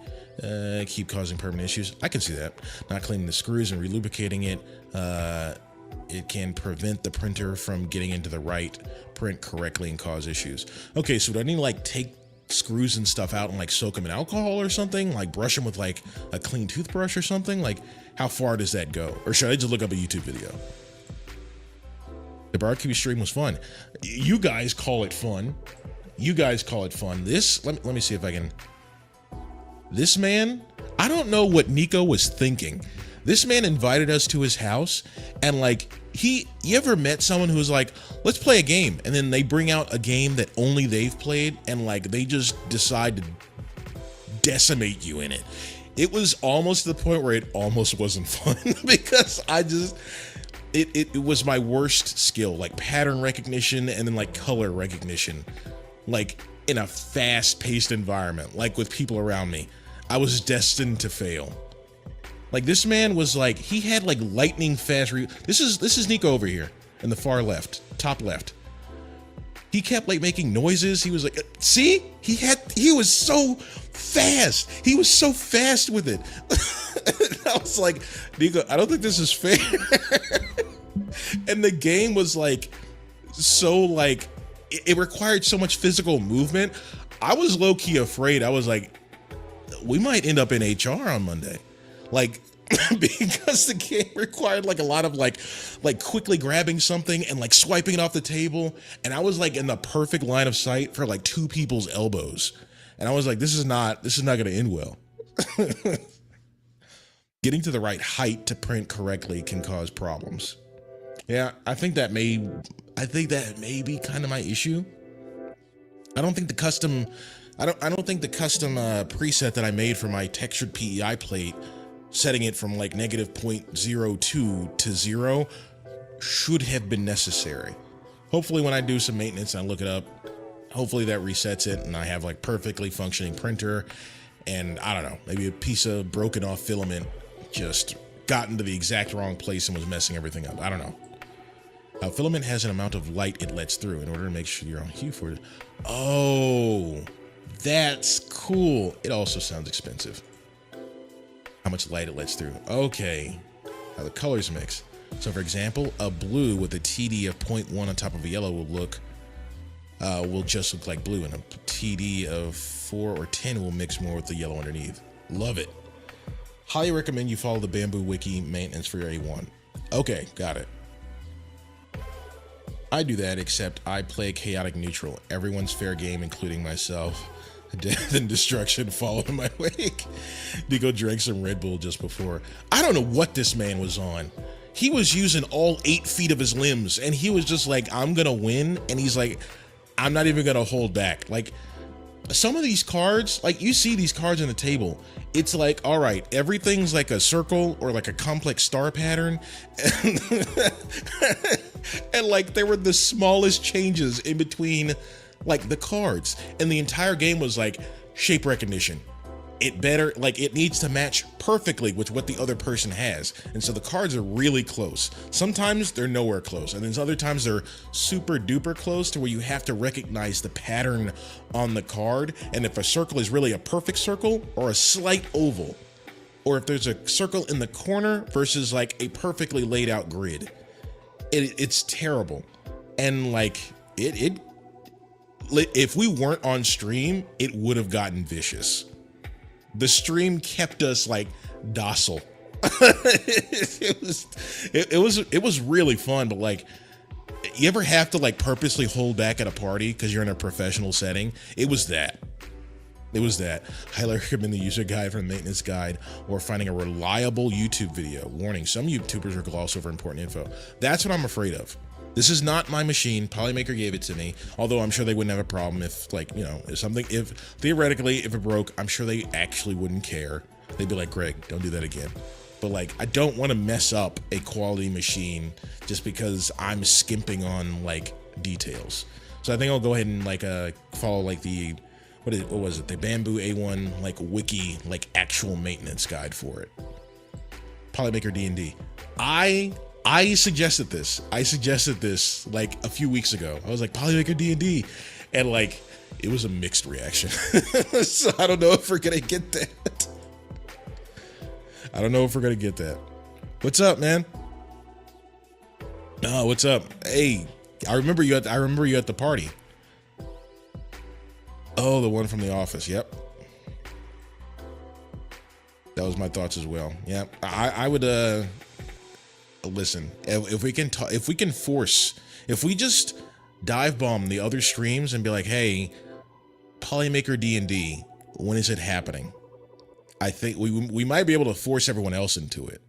Speaker 1: keep causing permanent issues. I can see that. Not cleaning the screws and relubricating it. It can prevent the printer from getting into the right print correctly and cause issues. Okay, so do I need to like take screws and stuff out and like soak them in alcohol or something? Like brush them with like a clean toothbrush or something? Like how far does that go? Or should I just look up a YouTube video? The barbecue stream was fun. You guys call it fun. This, let me see if I can. This man, I don't know what Nico was thinking. This man invited us to his house and like you ever met someone who's like, let's play a game, and then they bring out a game that only they've played and like they just decide to decimate you in it. It was almost to the point where it almost wasn't fun because it was my worst skill, like pattern recognition and then like color recognition, like in a fast-paced environment, like with people around me. I was destined to fail. Like this man was like, he had like lightning fast. This is Nico over here in the far left, top left. He kept like making noises. He was like, see, he was so fast. He was so fast with it. I was like, Nico, I don't think this is fair. And the game was like, so like, it required so much physical movement. I was low key afraid. I was like, we might end up in HR on Monday. Like, because the game required like a lot of like quickly grabbing something and like swiping it off the table. And I was like in the perfect line of sight for like 2 people's elbows. And I was like, this is not going to end well. Getting to the right height to print correctly can cause problems. Yeah, I think that may be kind of my issue. I don't think the custom preset that I made for my textured PEI plate, setting it from like -0.02 to 0, should have been necessary. Hopefully when I do some maintenance and I look it up, hopefully that resets it and I have like perfectly functioning printer, and I don't know, maybe a piece of broken off filament just got into the exact wrong place and was messing everything up. I don't know. Filament has an amount of light it lets through in order to make sure you're on hue for it. Oh, that's cool. It also sounds expensive. How much light it lets through. Okay, how the colors mix. So for example, a blue with a TD of 0.1 on top of a yellow will just look like blue, and a TD of 4 or 10 will mix more with the yellow underneath. Love it. Highly recommend you follow the Bambu Wiki maintenance for your A1. Okay, got it. I do that, except I play chaotic neutral. Everyone's fair game, including myself. Death and destruction follow in my wake. Nico drank some Red Bull just before. I don't know what this man was on. He was using all 8 feet of his limbs, and he was just like, I'm gonna win. And he's like, I'm not even gonna hold back. Like, some of these cards, like you see these cards on the table, it's like, all right, everything's like a circle or like a complex star pattern. And like there were the smallest changes in between like the cards, and the entire game was like shape recognition. It better, like it needs to match perfectly with what the other person has. And so the cards are really close. Sometimes they're nowhere close, and then other times they're super duper close to where you have to recognize the pattern on the card, and if a circle is really a perfect circle or a slight oval, or if there's a circle in the corner versus like a perfectly laid out grid. It's terrible. And like if we weren't on stream, it would have gotten vicious. The stream kept us like docile. it was really fun, but like, you ever have to like purposely hold back at a party because you're in a professional setting? It was that. Highly recommend the user guide from the maintenance guide or finding a reliable YouTube video. Warning, some YouTubers will gloss over important info. That's what I'm afraid of. This is not my machine. Polymaker gave it to me, although I'm sure they wouldn't have a problem if, like, you know, if theoretically, if it broke, I'm sure they actually wouldn't care. They'd be like, Greg, don't do that again. But like, I don't want to mess up a quality machine just because I'm skimping on like details. So I think I'll go ahead and like follow like the, what was it? The Bambu A1 like wiki, like actual maintenance guide for it. Polymaker D&D. I suggested this. Like a few weeks ago. I was like, Polymaker D&D, and like it was a mixed reaction. So I don't know if we're gonna get that. What's up, man? Oh, what's up? Hey, I remember you at the party. Oh, the one from The Office. Yep. That was my thoughts as well. Yep. I would listen, if we just dive bomb the other streams and be like, hey, Polymaker D&D, when is it happening? I think we might be able to force everyone else into it.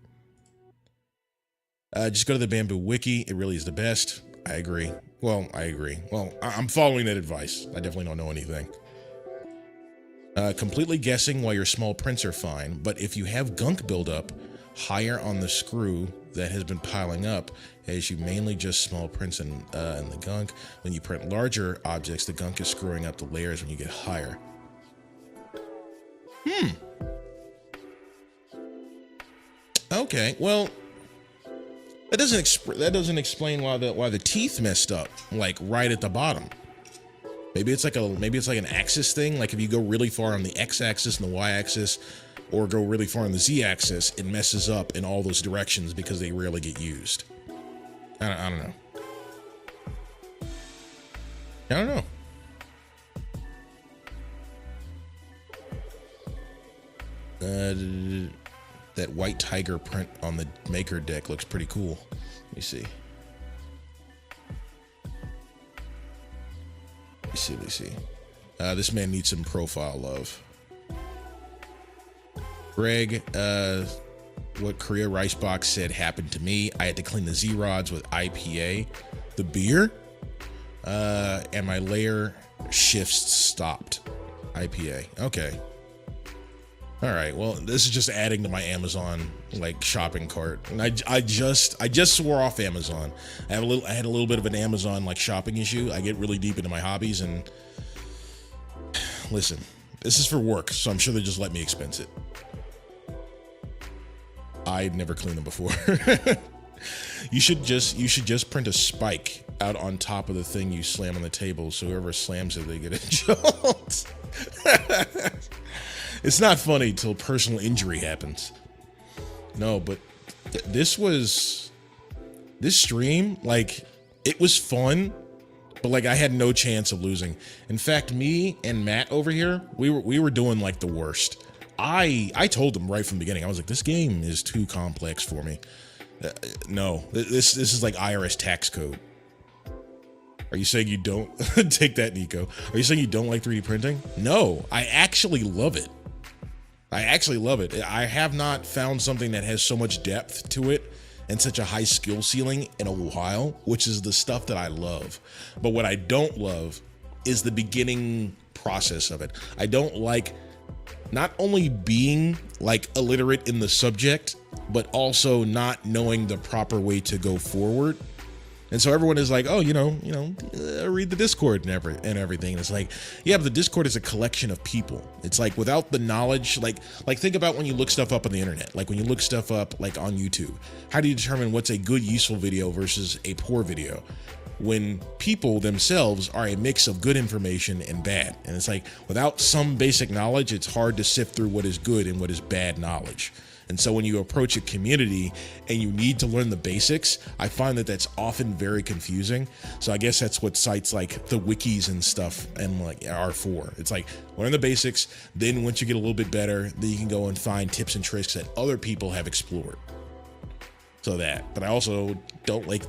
Speaker 1: Just go to the Bambu Wiki. It really is the best. I agree. Well, I'm following that advice. I definitely don't know anything. Completely guessing why your small prints are fine, but if you have gunk buildup higher on the screw that has been piling up, as you mainly just small prints in the gunk. When you print larger objects, the gunk is screwing up the layers when you get higher. Okay, well, that doesn't explain why the teeth messed up, like right at the bottom. Maybe it's like an axis thing. Like if you go really far on the x-axis and the y-axis, or go really far on the z-axis, it messes up in all those directions because they rarely get used. I don't know. That white tiger print on the maker deck looks pretty cool. Let me see. This man needs some profile love. Greg, what Korea Ricebox said happened to me. I had to clean the Z-rods with IPA, the beer, and my layer shifts stopped. IPA, okay. All right, well, this is just adding to my Amazon like shopping cart, and I just swore off Amazon. I had a little bit of an Amazon like shopping issue. I get really deep into my hobbies, and listen, this is for work, so I'm sure they just let me expense it. I'd never cleaned them before. You should just print a spike out on top of the thing you slam on the table, so whoever slams it, they get a jolt. It's not funny till personal injury happens. No, but this stream, like, it was fun, but like I had no chance of losing. In fact, me and Matt over here, we were doing like the worst. I told him right from the beginning, I was like, this game is too complex for me. No, this is like IRS tax code. Are you saying you don't take that, Nico? Are you saying you don't like 3D printing? No, I actually love it. I actually love it. I have not found something that has so much depth to it and such a high skill ceiling in a while, which is the stuff that I love. But what I don't love is the beginning process of it. I don't like not only being like illiterate in the subject, but also not knowing the proper way to go forward. And so everyone is like, oh, read the Discord and everything. And it's like, yeah, but the Discord is a collection of people. It's like without the knowledge, like think about when you look stuff up on the internet, like when you look stuff up like on YouTube, how do you determine what's a good, useful video versus a poor video? When people themselves are a mix of good information and bad. And it's like, without some basic knowledge, it's hard to sift through what is good and what is bad knowledge. And so when you approach a community and you need to learn the basics, I find that that's often very confusing. So I guess that's what sites like the wikis and stuff and like are for. It's like, learn the basics, then once you get a little bit better, then you can go and find tips and tricks that other people have explored. So that, but I also don't like,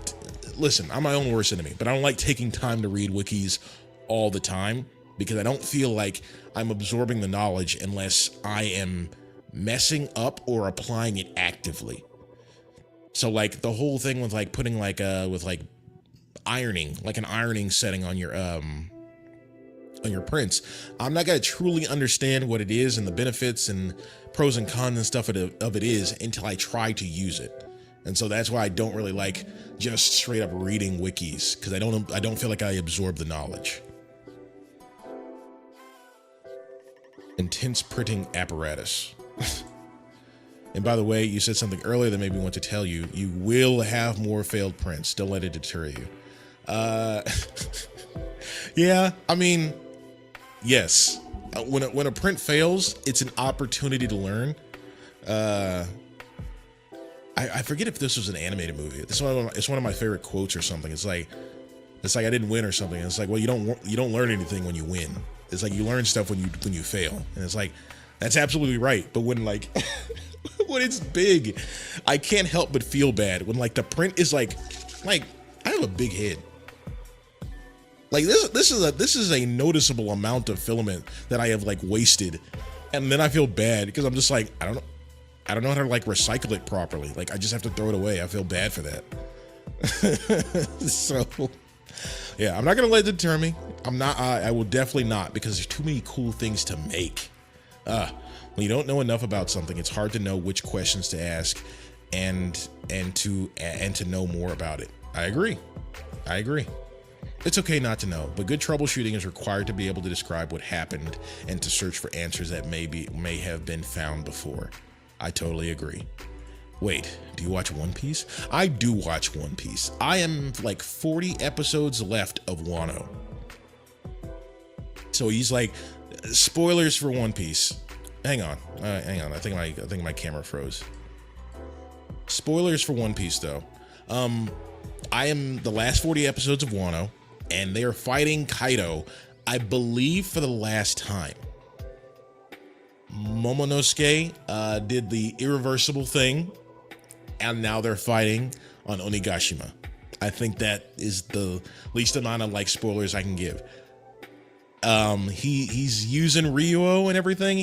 Speaker 1: listen, I'm my own worst enemy, but I don't like taking time to read wikis all the time because I don't feel like I'm absorbing the knowledge unless I am messing up or applying it actively. So like the whole thing with like putting like with like ironing, like an ironing setting on your prints, I'm not gonna truly understand what it is and the benefits and pros and cons and stuff of it is until I try to use it. And so that's why I don't really like just straight up reading wikis, because I don't feel like I absorb the knowledge. Intense printing apparatus. And by the way, you said something earlier that made me want to tell you, you will have more failed prints. Don't let it deter you. Yeah, I mean, yes. When a print fails, it's an opportunity to learn. I forget if this was an animated movie. It's one of my favorite quotes or something. It's like I didn't win or something. It's like, well, you don't learn anything when you win. It's like you learn stuff when you fail. And it's like, that's absolutely right. But when like when it's big, I can't help but feel bad when like the print is like I have a big head. Like this is a noticeable amount of filament that I have like wasted. And then I feel bad because I'm just like, I don't know how to like recycle it properly. Like I just have to throw it away. I feel bad for that. So yeah, I'm not gonna let it deter me. I will definitely not, because there's too many cool things to make. When you don't know enough about something, it's hard to know which questions to ask and to know more about it. I agree. It's okay not to know, but good troubleshooting is required to be able to describe what happened and to search for answers that may have been found before. I totally agree. Wait, do you watch One Piece? I do watch One Piece. I am like 40 episodes left of Wano. So he's like, spoilers for One Piece. Hang on. I think my camera froze. Spoilers for One Piece though. I am the last 40 episodes of Wano, and they are fighting Kaido, I believe, for the last time. Momonosuke did the irreversible thing, and now they're fighting on Onigashima. I think that is the least amount of like spoilers I can give. He's using Ryuo and everything.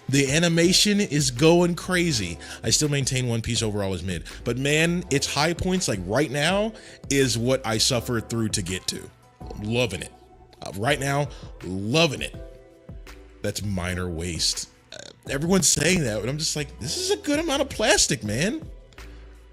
Speaker 1: The animation is going crazy. I still maintain One Piece overall is mid, but man, its high points like right now is what I suffered through to get to. Loving it. Right now, loving it. That's minor waste. Everyone's saying that, but I'm just like, this is a good amount of plastic, man.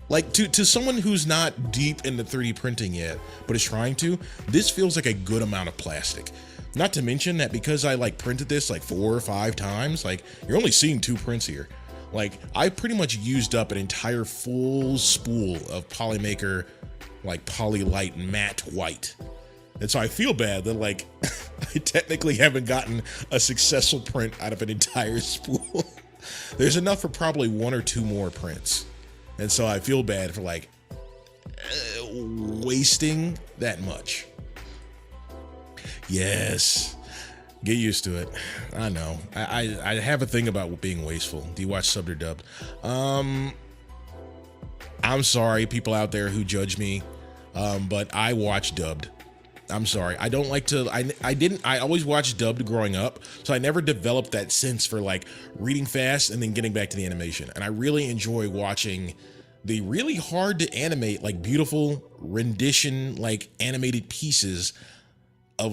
Speaker 1: Like to someone who's not deep into 3D printing yet, but is trying to, this feels like a good amount of plastic. Not to mention that because I like printed this like 4 or 5 times, like you're only seeing 2 prints here. Like I pretty much used up an entire full spool of Polymaker, like Polylite matte white. And so I feel bad that like I technically haven't gotten a successful print out of an entire spool. There's enough for probably 1 or 2 more prints. And so I feel bad for like wasting that much. Yes, get used to it. I know. I have a thing about being wasteful. Do you watch subbed or dubbed? I'm sorry, people out there who judge me, but I watch dubbed. I'm sorry. I don't like to. I always watched dubbed growing up, so I never developed that sense for like reading fast and then getting back to the animation. And I really enjoy watching the really hard to animate, like beautiful rendition, like animated pieces of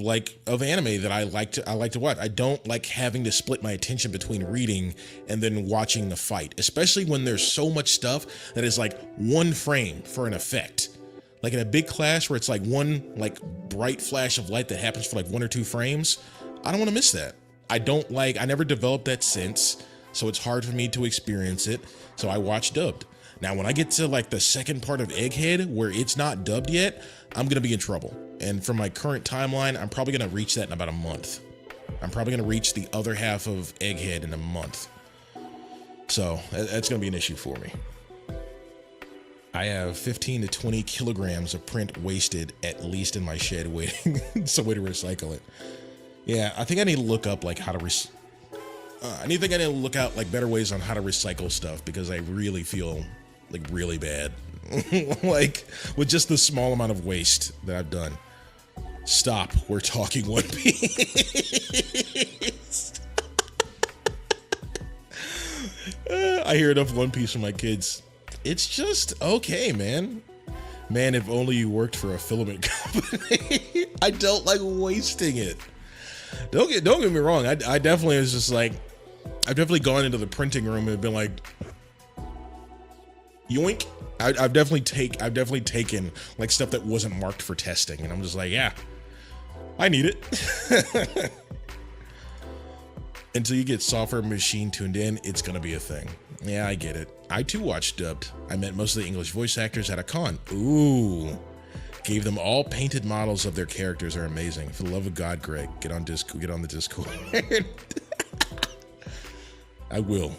Speaker 1: anime that I like to watch. I don't like having to split my attention between reading and then watching the fight, especially when there's so much stuff that is like 1 frame for an effect. Like in a big clash where it's like one like bright flash of light that happens for like 1 or 2 frames, I don't want to miss that. I never developed that sense, so it's hard for me to experience it, so I watch dubbed. Now, when I get to like the second part of Egghead where it's not dubbed yet, I'm gonna be in trouble. And from my current timeline, I'm probably gonna reach that in about a month. I'm probably gonna reach the other half of Egghead in a month. So that's gonna be an issue for me. I have 15 to 20 kilograms of print wasted at least in my shed waiting, some way to recycle it. Yeah, I think I need to look up like how to I need to look out like better ways on how to recycle stuff because I really feel like really bad, like with just the small amount of waste that I've done. Stop, we're talking One Piece. I hear enough One Piece from my kids. It's just okay, man. Man, if only you worked for a filament company. I don't like wasting it. Don't get me wrong. I definitely was just like, I've definitely gone into the printing room and been like, yoink. I've definitely taken like stuff that wasn't marked for testing, and I'm just like, yeah, I need it. Until you get software machine tuned in, it's gonna be a thing. Yeah, I get it. I too watched dubbed. I met most of the English voice actors at a con. Ooh. Gave them all painted models of their characters. Are amazing. For the love of God, Greg, get on the Discord. I will.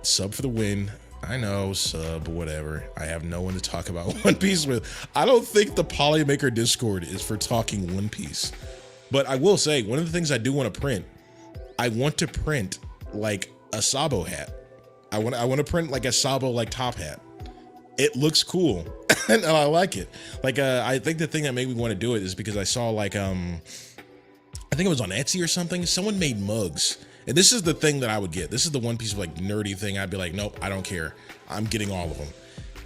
Speaker 1: Sub for the win. I know, sub, whatever. I have no one to talk about One Piece with. I don't think the Polymaker Discord is for talking One Piece. But I will say, one of the things I do want to print, I want to print like a Sabo hat. I want to print like a Sabo like top hat. It looks cool and I like it. Like I think the thing that made me want to do it is because I saw like I think it was on Etsy or something. Someone made mugs. And this is the thing that I would get. This is the one piece of like nerdy thing. I'd be like, nope, I don't care. I'm getting all of them.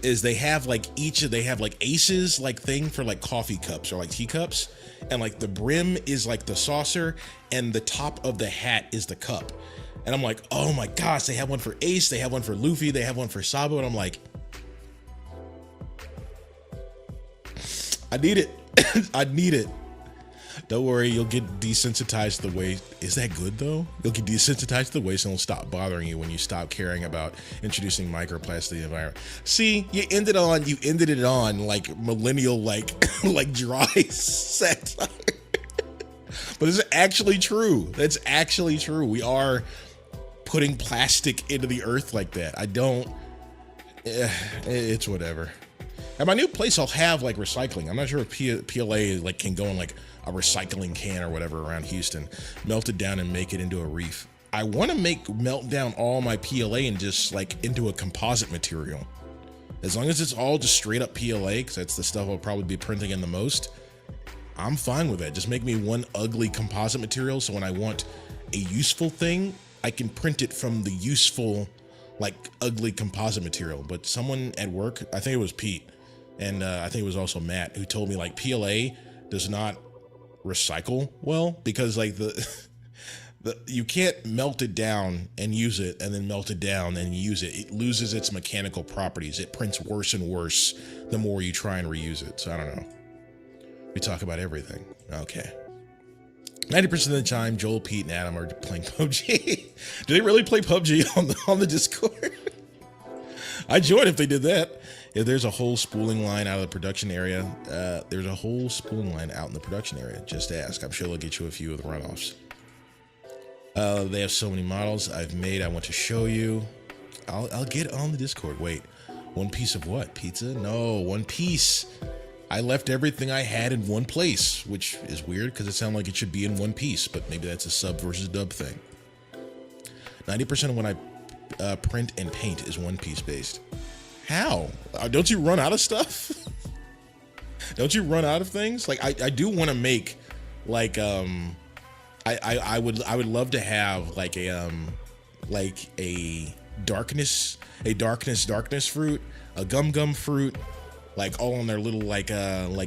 Speaker 1: Is they have like they have like aces like thing for like coffee cups or like teacups. And like the brim is like the saucer and the top of the hat is the cup. And I'm like, oh my gosh, they have one for Ace, they have one for Luffy, they have one for Sabo. And I'm like, I need it. I need it. Don't worry, you'll get desensitized to the waste. Is that good though? You'll get desensitized to the waste and it'll stop bothering you when you stop caring about introducing microplastics to the environment. See, you ended it on like millennial, like dry satire. But it's actually true. That's actually true. We are putting plastic into the earth like that. It's whatever. At my new place, I'll have like recycling. I'm not sure if PLA like can go in like a recycling can or whatever around Houston, melt it down and make it into a reef. I want to melt down all my PLA and just like into a composite material. As long as it's all just straight up PLA, because that's the stuff I'll probably be printing in the most, I'm fine with that. Just make me one ugly composite material, so when I want a useful thing, I can print it from the useful, like ugly composite material. But someone at work, I think it was Pete, and I think it was also Matt, who told me like PLA does not recycle well because like You can't melt it down and use it, and then melt it down and use it. It loses its mechanical properties. It prints worse and worse the more you try and reuse it. So I don't know. We talk about everything. Okay. 90% of the time, Joel, Pete, and Adam are playing PUBG. Do they really play PUBG on the Discord? I'd join if they did that. If there's a whole spooling line out of the production area, there's a whole spooling line out in the production area. Just ask. I'm sure they'll get you a few of the runoffs. They have so many models I've made. I want to show you. I'll get on the Discord. Wait, one piece of what? Pizza? No, one piece. I left everything I had in one place, which is weird because it sounds like it should be in one piece, but maybe that's a sub versus dub thing. 90% of when I print and paint is one piece based. How? Don't you run out of stuff? Don't you run out of things? Like I do want to make like I would love to have like a darkness fruit, a gum fruit, like all on their little like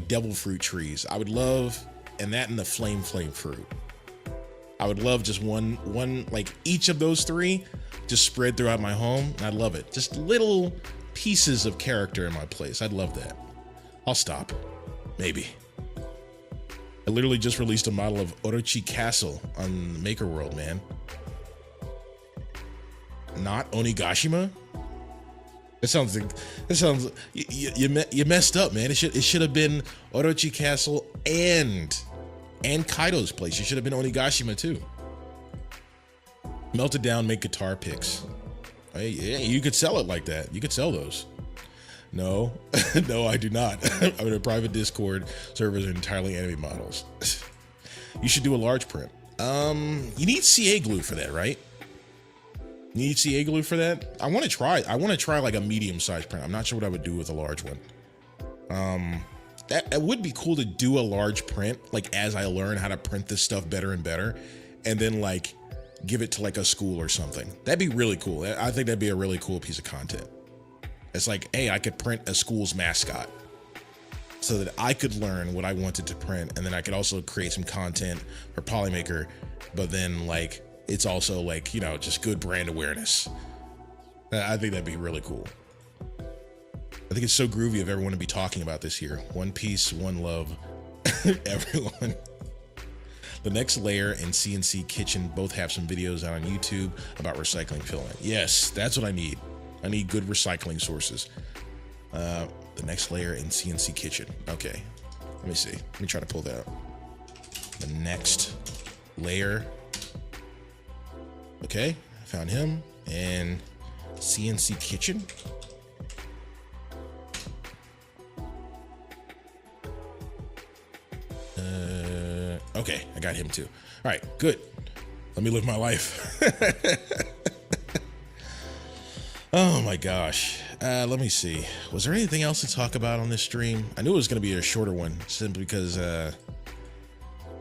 Speaker 1: devil fruit trees. I would love, and that and the flame fruit. I would love just one like each of those three just spread throughout my home. I'd love it. Just little pieces of character in my place. I'd love that. I'll stop. Maybe. I literally just released a model of Orochi Castle on Maker World, man. Not Onigashima? It sounds you messed up, man. It should have been Orochi Castle and Kaido's place. It should have been Onigashima too. Melt it down, make guitar picks. Hey, yeah, you could sell it like that. You could sell those. No, no, I do not. I'm in a private Discord. Servers are entirely anime models. You should do a large print. You need CA glue for that, right? You need CA glue for that? I want to try like a medium-sized print. I'm not sure what I would do with a large one. That would be cool to do a large print, like as I learn how to print this stuff better and better, and then like give it to like a school or something. That'd be really cool. I think that'd be a really cool piece of content. It's like, hey, I could print a school's mascot so that I could learn what I wanted to print, and then I could also create some content for Polymaker, but then like it's also like, you know, just good brand awareness. I think that'd be really cool. I think it's so groovy of everyone to be talking about this here. One Piece, one love, everyone. The Next Layer and CNC Kitchen both have some videos out on YouTube about recycling filament. Yes, that's what I need. I need good recycling sources. The Next Layer and CNC Kitchen. Okay, let me see. Let me try to pull that up. The Next Layer. Okay, I found him. And CNC Kitchen. Okay, I got him too. All right, good. Let me live my life. Oh my gosh. Let me see. Was there anything else to talk about on this stream? I knew it was going to be a shorter one simply because I'm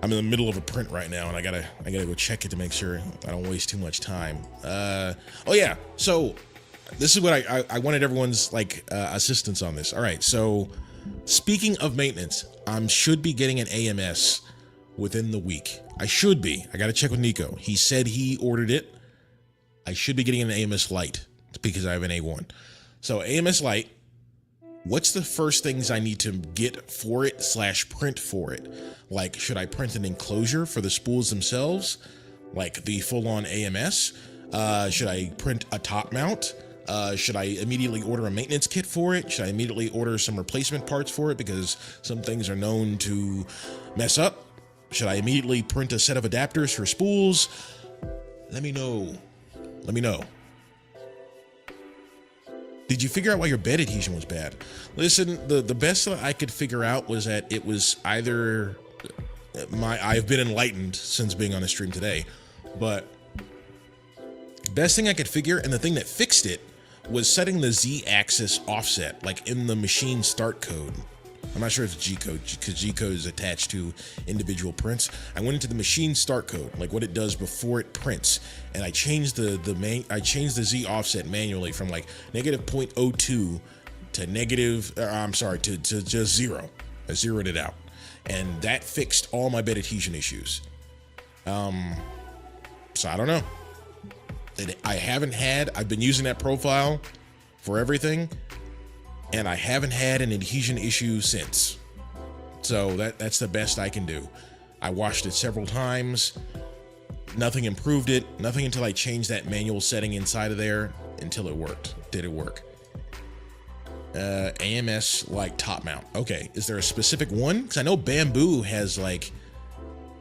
Speaker 1: in the middle of a print right now and I gotta go check it to make sure I don't waste too much time. Oh yeah. So this is what I wanted everyone's like assistance on this. All right. So speaking of maintenance, I should be getting an AMS within the week. I should be. I got to check with Nico. He said he ordered it. I should be getting an AMS Lite because I have an A1. So AMS Lite, what's the first things I need to get for it / print for it? Like, should I print an enclosure for the spools themselves? Like the full-on AMS? Should I print a top mount? Should I immediately order a maintenance kit for it? Should I immediately order some replacement parts for it because some things are known to mess up? Should I immediately print a set of adapters for spools? Let me know. Let me know. Did you figure out why your bed adhesion was bad? Listen, the best that I could figure out was that it was either I've been enlightened since being on the stream today, but best thing I could figure, and the thing that fixed it, was setting the Z-axis offset, like in the machine start code. I'm not sure if it's G-code, because G-code is attached to individual prints. I went into the machine start code, like what it does before it prints, and I changed the Z offset manually from like -0.02 to just 0. I zeroed it out, and that fixed all my bed adhesion issues. So I don't know. I've been using that profile for everything, and I haven't had an adhesion issue since. So that's the best I can do. I washed it several times. Nothing improved it. Nothing until I changed that manual setting inside of there until it worked. Did it work? AMS like top mount. Okay, is there a specific one? Because I know Bamboo has like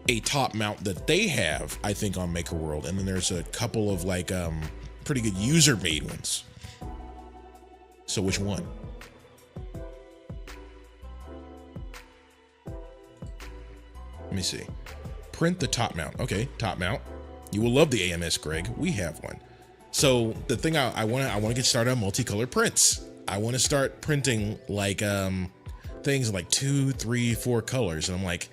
Speaker 1: a top mount that they have, I think, on Maker World, and then there's a couple of like pretty good user made ones. So which one? Let me see. Print the top mount. Okay, top mount. You will love the AMS, Greg. We have one. So the thing I want to get started on multicolored prints. I want to start printing like things like 2, 3, 4 colors, and I'm like,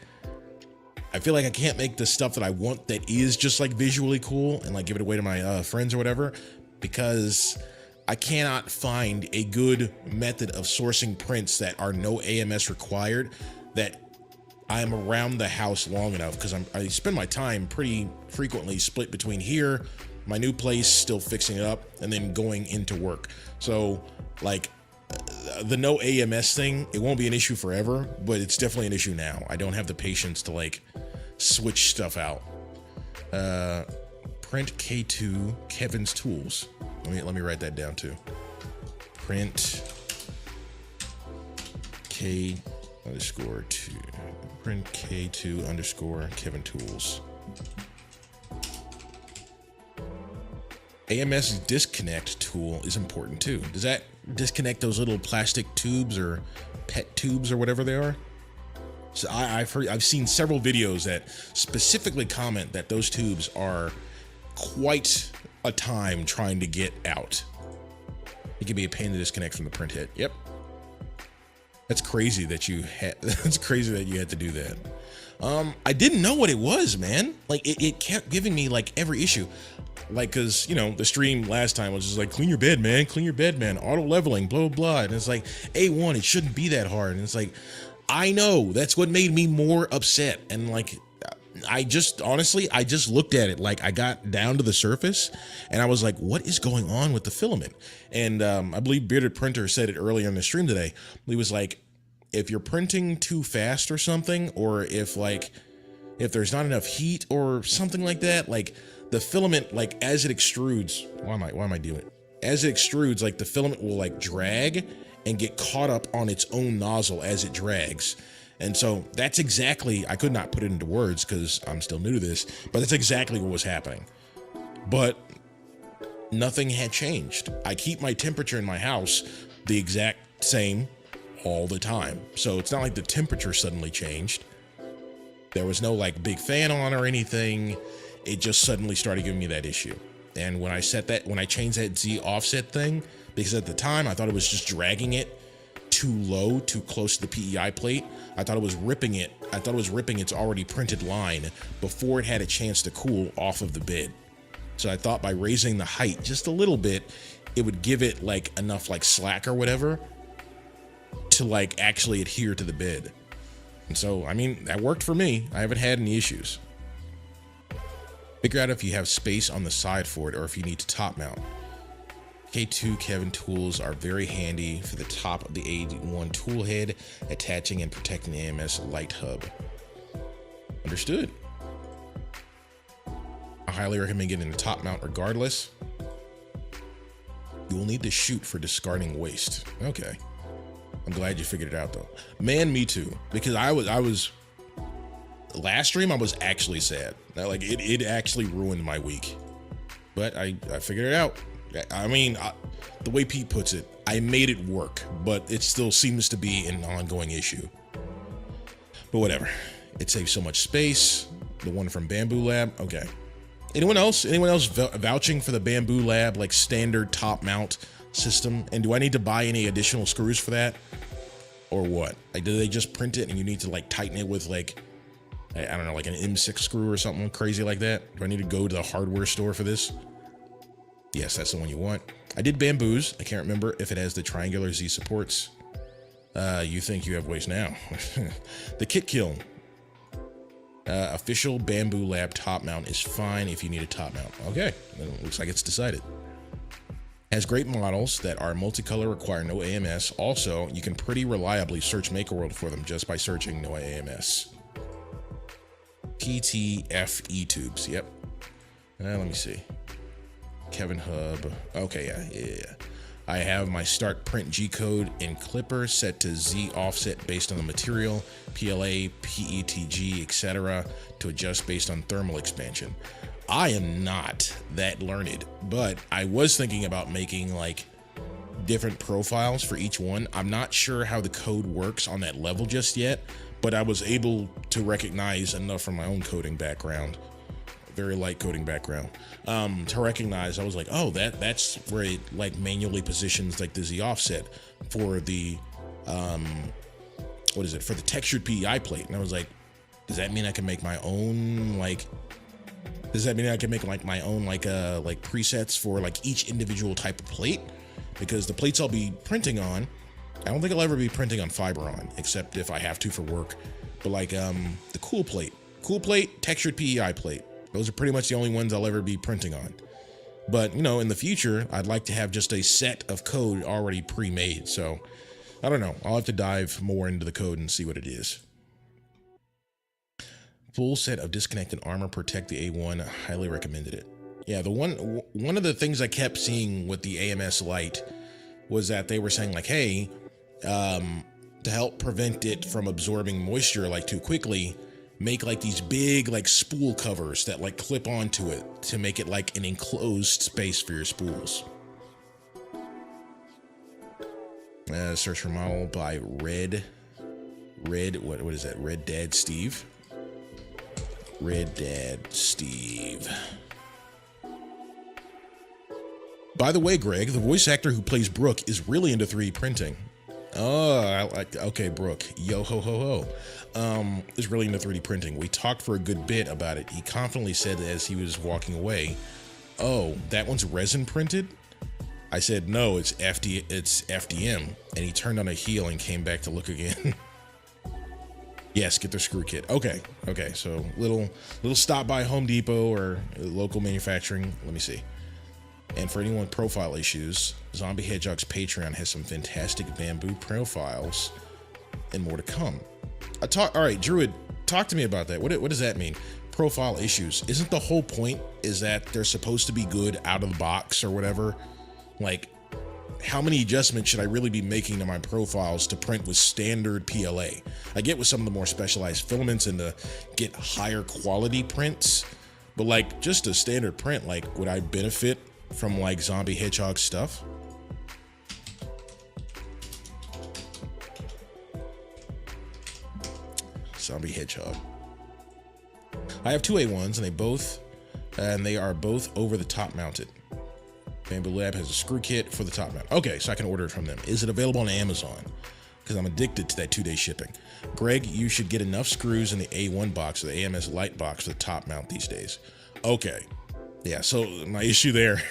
Speaker 1: I feel like I can't make the stuff that I want that is just like visually cool and like give it away to my friends or whatever, because I cannot find a good method of sourcing prints that are no AMS required, that I'm around the house long enough, because I spend my time pretty frequently split between here, my new place, still fixing it up, and then going into work. So like the no AMS thing, it won't be an issue forever, but it's definitely an issue now. I don't have the patience to like switch stuff out. Print K2 Kevin's Tools. Let me write that down too. Print K_2. Print K2 Kevin Tools. AMS disconnect tool is important too. Does that disconnect those little plastic tubes or PET tubes or whatever they are? So I've seen several videos that specifically comment that those tubes are quite a time trying to get out. It can be a pain to disconnect from the print head. Yep. That's crazy that you had to do that. I didn't know what it was, man. Like it kept giving me like every issue. Like, cause you know, the stream last time was just like, clean your bed, man, auto leveling, blah, blah, blah. And it's like, A1, it shouldn't be that hard. And it's like, I know, that's what made me more upset. And like, I just looked at it, like I got down to the surface and I was like, what is going on with the filament? And I believe Bearded Printer said it earlier in the stream today. He was like, if you're printing too fast or something, or if there's not enough heat or something like that, like the filament, like as it extrudes, why am I doing it? As it extrudes, like the filament will like drag and get caught up on its own nozzle as it drags. And so that's exactly, I could not put it into words because I'm still new to this, but that's exactly what was happening. But nothing had changed. I keep my temperature in my house the exact same all the time. So it's not like the temperature suddenly changed. There was no like big fan on or anything. It just suddenly started giving me that issue. And when I changed that Z offset thing, because at the time I thought it was just dragging it too low, too close to the PEI plate. I thought it was ripping it. I thought it was ripping its already printed line before it had a chance to cool off of the bed. So I thought by raising the height just a little bit, it would give it like enough like slack or whatever to like actually adhere to the bed. And so, I mean, that worked for me. I haven't had any issues. Figure out if you have space on the side for it or if you need to top mount. K2 Kevin tools are very handy for the top of the A1 tool head, attaching and protecting the AMS light hub. Understood. I highly recommend getting a top mount regardless. You will need to shoot for discarding waste. Okay. I'm glad you figured it out though. Man, me too. Because I was last stream I was actually sad. Like it actually ruined my week. But I figured it out. I mean, the way Pete puts it, I made it work, but it still seems to be an ongoing issue. But whatever. It saves so much space. The one from Bamboo Lab. Okay. Anyone else vouching for the Bamboo Lab like standard top mount system? And do I need to buy any additional screws for that? Or what? Like, do they just print it and you need to like tighten it with like, I don't know, like an M6 screw or something crazy like that? Do I need to go to the hardware store for this? Yes, that's the one you want. I did Bamboo's. I can't remember if it has the triangular Z supports. You think you have waste now. The kit kiln. Official Bambu Lab top mount is fine if you need a top mount. Okay, it looks like it's decided. Has great models that are multicolor, require no AMS. Also, you can pretty reliably search MakerWorld for them just by searching no AMS. PTFE tubes, yep. Let me see. Kevin Hub. Okay, yeah. I have my start print G code in Clipper set to Z offset based on the material, PLA, PETG, etc. to adjust based on thermal expansion. I am not that learned, but I was thinking about making like different profiles for each one. I'm not sure how the code works on that level just yet, but I was able to recognize enough from my own coding background, very light coding background, to recognize. I was like, oh, that's where it like manually positions like the Z offset for the what is it, for the textured PEI plate. And I was like, does that mean I can make my own like, does that mean I can make like my own like presets for like each individual type of plate? Because the plates I'll be printing on, I don't think I'll ever be printing on Fiberon, except if I have to for work. But like the cool plate, textured PEI plate, those are pretty much the only ones I'll ever be printing on. But you know, in the future, I'd like to have just a set of code already pre-made. So I don't know, I'll have to dive more into the code and see what it is. Full set of disconnected armor, protect the A1, highly recommended it. Yeah, the one of the things I kept seeing with the AMS Lite was that they were saying like, hey, to help prevent it from absorbing moisture like too quickly, make like these big like spool covers that like clip onto it to make it like an enclosed space for your spools. Search for model by Red, what is that? Red Dad Steve. Red Dad Steve. By the way, Greg, the voice actor who plays Brooke is really into 3D printing. Oh, I like, okay, Brooke, yo ho ho ho, is really into 3D printing. We talked for a good bit about it. He confidently said as he was walking away, oh, that one's resin printed? I said, no, it's FDM. And he turned on a heel and came back to look again. Yes, get their screw kit. Okay, so little stop by Home Depot or local manufacturing. Let me see. And for anyone with profile issues, Zombie Hedgehog's Patreon has some fantastic Bambu profiles and more to come. All right, Druid, talk to me about that. What does that mean? Profile issues. Isn't the whole point is that they're supposed to be good out of the box or whatever? Like, how many adjustments should I really be making to my profiles to print with standard PLA? I get with some of the more specialized filaments and to get higher quality prints, but like just a standard print, like would I benefit from like Zombie Hedgehog stuff? Zombie Hedgehog. I have two A1s and they are both over the top mounted. Bambu Lab has a screw kit for the top mount. Okay, so I can order it from them. Is it available on Amazon? Because I'm addicted to that 2-day shipping. Greg, you should get enough screws in the A1 box or the AMS Lite box for the top mount these days. Okay. Yeah, so my issue there,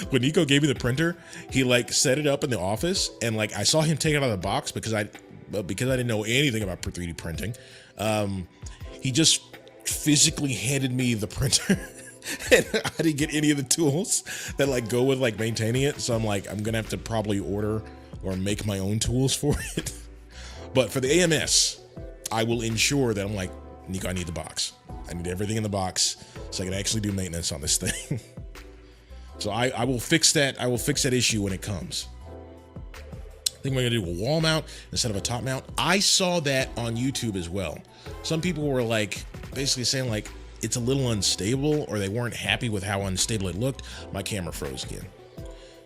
Speaker 1: when Nico gave me the printer, he like set it up in the office and like I saw him take it out of the box because I didn't know anything about 3D printing. He just physically handed me the printer. And I didn't get any of the tools that like go with like maintaining it. So I'm like, I'm gonna have to probably order or make my own tools for it. But for the AMS, I will ensure that I'm like, Nico, I need the box. I need everything in the box so I can actually do maintenance on this thing. So I will fix that. I will fix that issue when it comes. I think we're gonna do a wall mount instead of a top mount. I saw that on YouTube as well. Some people were like basically saying like, it's a little unstable, or they weren't happy with how unstable it looked. My camera froze again.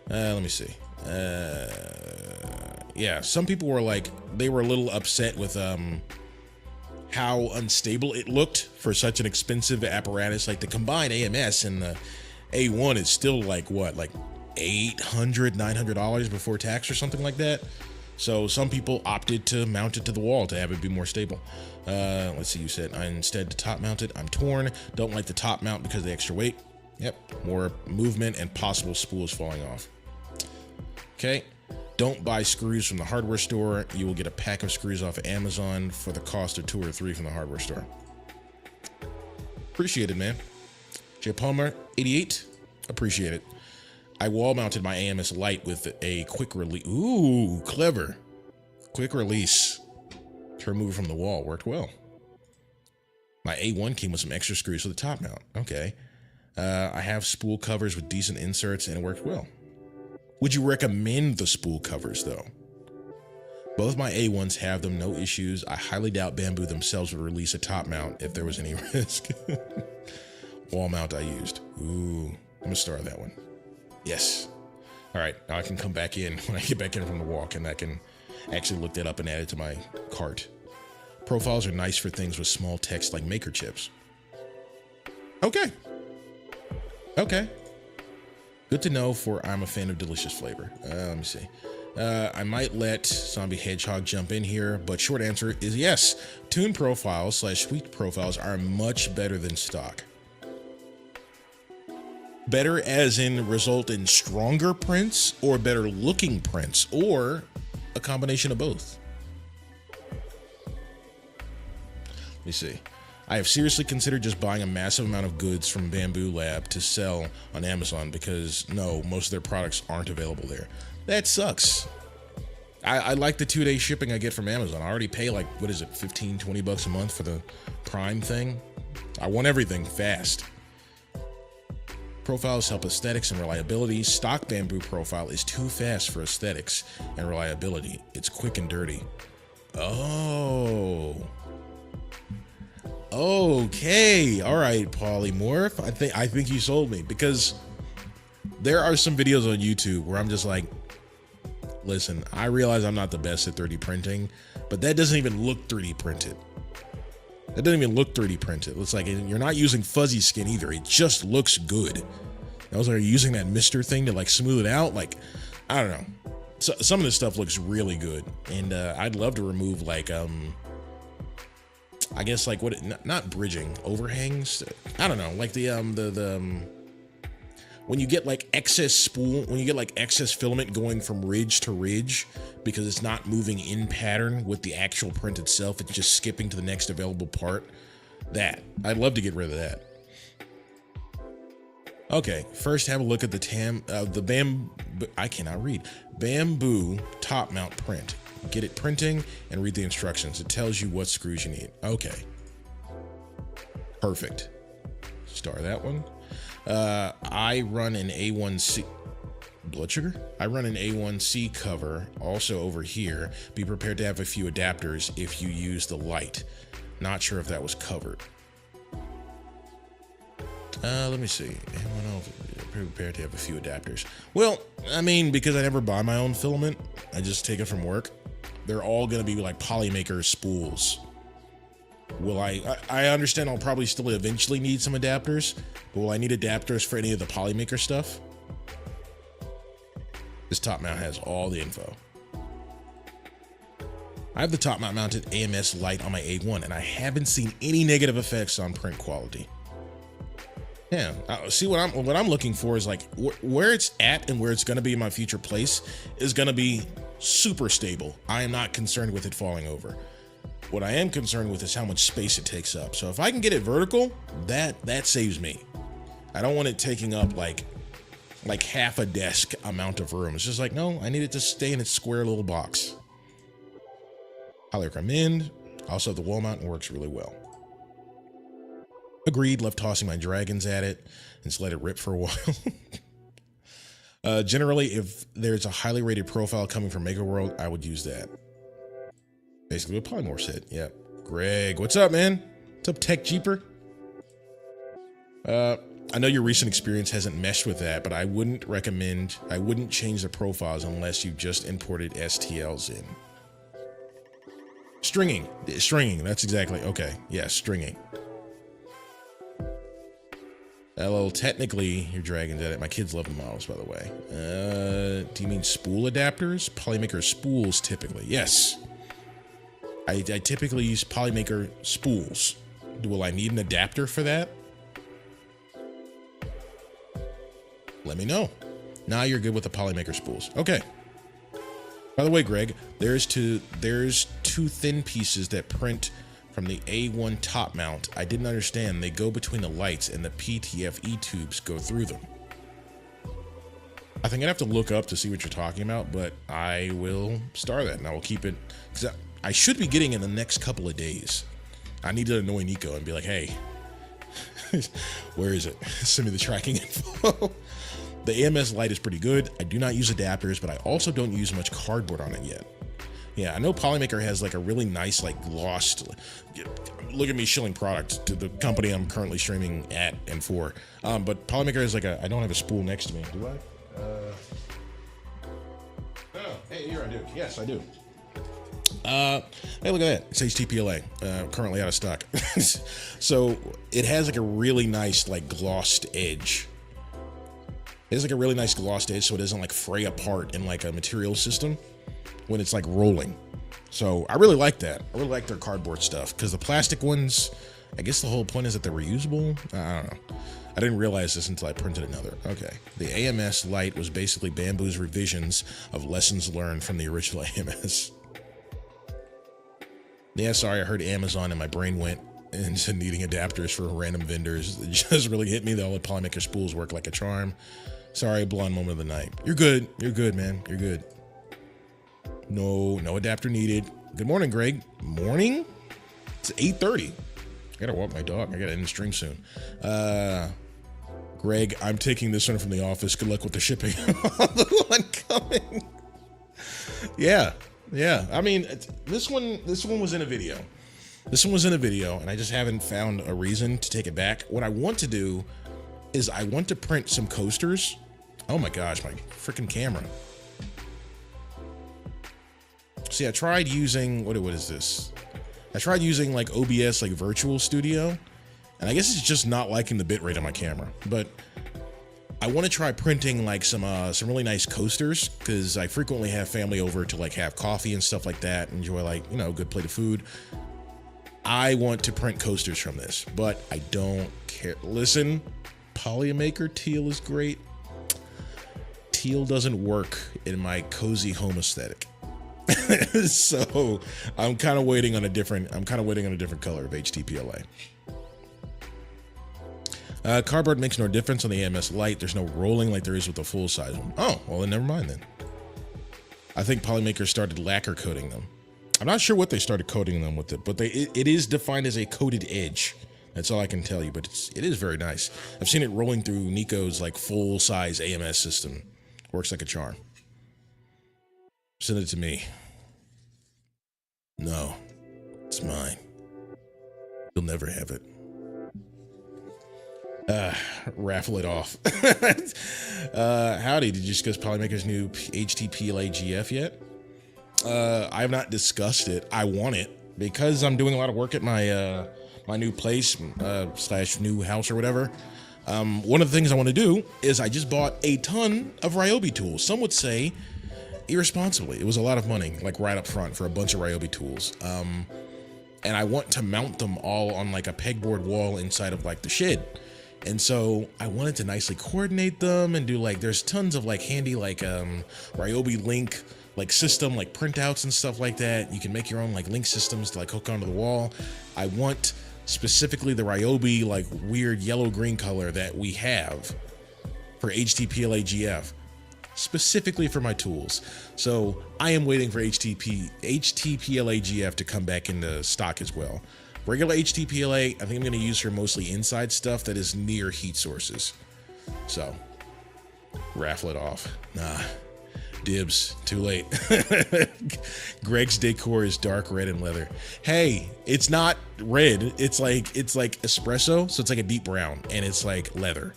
Speaker 1: Let me see. Yeah, some people were like, they were a little upset with how unstable it looked for such an expensive apparatus. Like the combined AMS and the A1 is still like what, like $800, $900 before tax or something like that. So some people opted to mount it to the wall to have it be more stable. Let's see, you said instead to top mount it. I'm torn. Don't like the top mount because of the extra weight. Yep, more movement and possible spools falling off. Okay, don't buy screws from the hardware store. You will get a pack of screws off of Amazon for the cost of 2 or 3 from the hardware store. Appreciate it, man. J Palmer 88. Appreciate it. I wall mounted my AMS light with a quick release. Ooh, clever. Quick release to remove it from the wall. Worked well. My A1 came with some extra screws for the top mount. Okay. I have spool covers with decent inserts and it worked well. Would you recommend the spool covers though? Both my A1s have them, no issues. I highly doubt Bambu themselves would release a top mount if there was any risk. Wall mount I used. Ooh, I'm gonna star that one. Yes. All right, now I can come back in when I get back in from the walk and I can actually look that up and add it to my cart. Profiles are nice for things with small text like maker chips. Okay. Okay. Good to know, for I'm a fan of delicious flavor. Let me see. I might let Zombie Hedgehog jump in here, but short answer is yes. Tune profiles / sweet profiles are much better than stock. Better as in result in stronger prints, or better looking prints, or a combination of both. Let me see. I have seriously considered just buying a massive amount of goods from Bambu Lab to sell on Amazon because no, most of their products aren't available there. That sucks. I like the 2-day shipping I get from Amazon. I already pay like, what is it, 15, 20 bucks a month for the Prime thing. I want everything fast. Profiles help aesthetics and reliability. Stock Bambu profile is too fast for aesthetics and reliability. It's quick and dirty. Oh. Okay. All right, Polymorph. I think you sold me, because there are some videos on YouTube where I'm just like, listen, I realize I'm not the best at 3D printing, but that doesn't even look 3D printed. That doesn't even look 3D printed. It's like, you're not using fuzzy skin either. It just looks good. I was like, using that mister thing to like smooth it out. Like, I don't know. So, some of this stuff looks really good. And I'd love to remove like, I guess like not bridging, overhangs. I don't know. Like when you get like excess spool, when you get like excess filament going from ridge to ridge because it's not moving in pattern with the actual print itself, it's just skipping to the next available part. That, I'd love to get rid of that. Okay, first have a look at the Bambu top mount print. Get it printing and read the instructions. It tells you what screws you need. Okay. Perfect. Star that one. I run an A1C blood sugar. I run an A1C cover also over here. Be prepared to have a few adapters if you use the light. Not sure if that was covered. Let me see. Prepared to have a few adapters. Well, I mean, because I never buy my own filament, I just take it from work. They're all gonna be like Polymaker spools. Will I understand I'll probably still eventually need some adapters, but will I need adapters for any of the Polymaker stuff? This top mount has all the info. I have the top mount mounted AMS light on my A1 and I haven't seen any negative effects on print quality. Yeah, see what I'm looking for is like where it's at and where it's gonna be in my future place is gonna be super stable. I am not concerned with it falling over. What I am concerned with is how much space it takes up. So if I can get it vertical, that saves me. I don't want it taking up like half a desk amount of room. It's just like, no, I need it to stay in its square little box. Highly recommend. Also, the wall mount works really well. Agreed, love tossing my dragons at it and just let it rip for a while. Generally, if there's a highly rated profile coming from Maker World, I would use that. Basically what Polymorph said. Yep. Greg, what's up, man? What's up, Tech Jeeper? I know your recent experience hasn't meshed with that, but I wouldn't change the profiles unless you just imported STLs in. Stringing, that's exactly, okay. Yeah, stringing. Hello, technically, your dragon's at it. My kids love the models, by the way. Do you mean spool adapters? Polymaker spools, typically. Yes. I typically use Polymaker spools. Will I need an adapter for that? Let me know. Now you're good with the Polymaker spools. Okay. By the way, Greg, there's two thin pieces that print from the A1 top mount. I didn't understand. They go between the lights and the PTFE tubes go through them. I think I'd have to look up to see what you're talking about, but I will star that and I will keep it, because I should be getting it in the next couple of days. I need to annoy Nico and be like, hey, where is it? Send me the tracking info. The AMS light is pretty good. I do not use adapters, but I also don't use much cardboard on it yet. Yeah, I know Polymaker has like a really nice, like glossed, look at me shilling product to the company I'm currently streaming at and for. But Polymaker has like I don't have a spool next to me. Do I? Oh, hey, here I do. Yes, I do. Hey, look at that. It's HTPLA, currently out of stock. So it has like a really nice, like glossed edge. It has like a really nice glossed edge, so it doesn't like fray apart in like a material system when it's like rolling. So I really like that. I really like their cardboard stuff, because the plastic ones, I guess the whole point is that they're reusable. I don't know. I didn't realize this until I printed another. Okay. The AMS light was basically Bamboo's revisions of lessons learned from the original AMS. Yeah, sorry, I heard Amazon and my brain went into needing adapters for random vendors. It just really hit me that all the Polymaker spools work like a charm. Sorry, blonde moment of the night. You're good. You're good, man. You're good. No adapter needed. Good morning, Greg. Morning? It's 8:30. I gotta walk my dog. I gotta end the stream soon. Greg, I'm taking this one from the office. Good luck with the shipping on the one coming. Yeah. I mean, this one was in a video. This one was in a video, and I just haven't found a reason to take it back. What I want to do is I want to print some coasters. Oh my gosh, my freaking camera. See, I tried using, what is this? I tried using like OBS, like Virtual Studio, and I guess it's just not liking the bitrate on my camera. But I want to try printing like some really nice coasters, because I frequently have family over to like have coffee and stuff like that, enjoy like, you know, a good plate of food. I want to print coasters from this, but I don't care. Listen, Polymaker teal is great. Teal doesn't work in my cozy home aesthetic. So I'm kind of waiting on a different color of HTPLA. Cardboard makes no difference on the AMS light. There's no rolling like there is with the full size one. Oh, well then never mind then. I think Polymaker started lacquer coating them. I'm not sure what they started coating them with, but it is defined as a coated edge. That's all I can tell you, but it is very nice. I've seen it rolling through Nico's like full size AMS system. Works like a charm. Send it to me. No, it's mine. You'll never have it. Raffle it off. Howdy, did you discuss Polymaker's new HTPLA GF yet? I have not discussed it. I want it because I'm doing a lot of work at my my new place / new house or whatever. One of the things I want to do is I just bought a ton of Ryobi tools. Some would say irresponsibly. It was a lot of money, like right up front for a bunch of Ryobi tools. And I want to mount them all on like a pegboard wall inside of like the shed. And so I wanted to nicely coordinate them and do like, there's tons of like handy like Ryobi link like system, like printouts and stuff like that. You can make your own like link systems to like hook onto the wall. I want specifically the Ryobi like weird yellow-green color that we have for HTPLA GF, specifically for my tools. So I am waiting for HTPLA GF to come back into stock as well. Regular HTPLA, I think I'm going to use for mostly inside stuff that is near heat sources. So, raffle it off. Nah, dibs, too late. Greg's decor is dark red and leather. Hey, it's not red. It's like espresso, so it's like a deep brown, and it's like leather.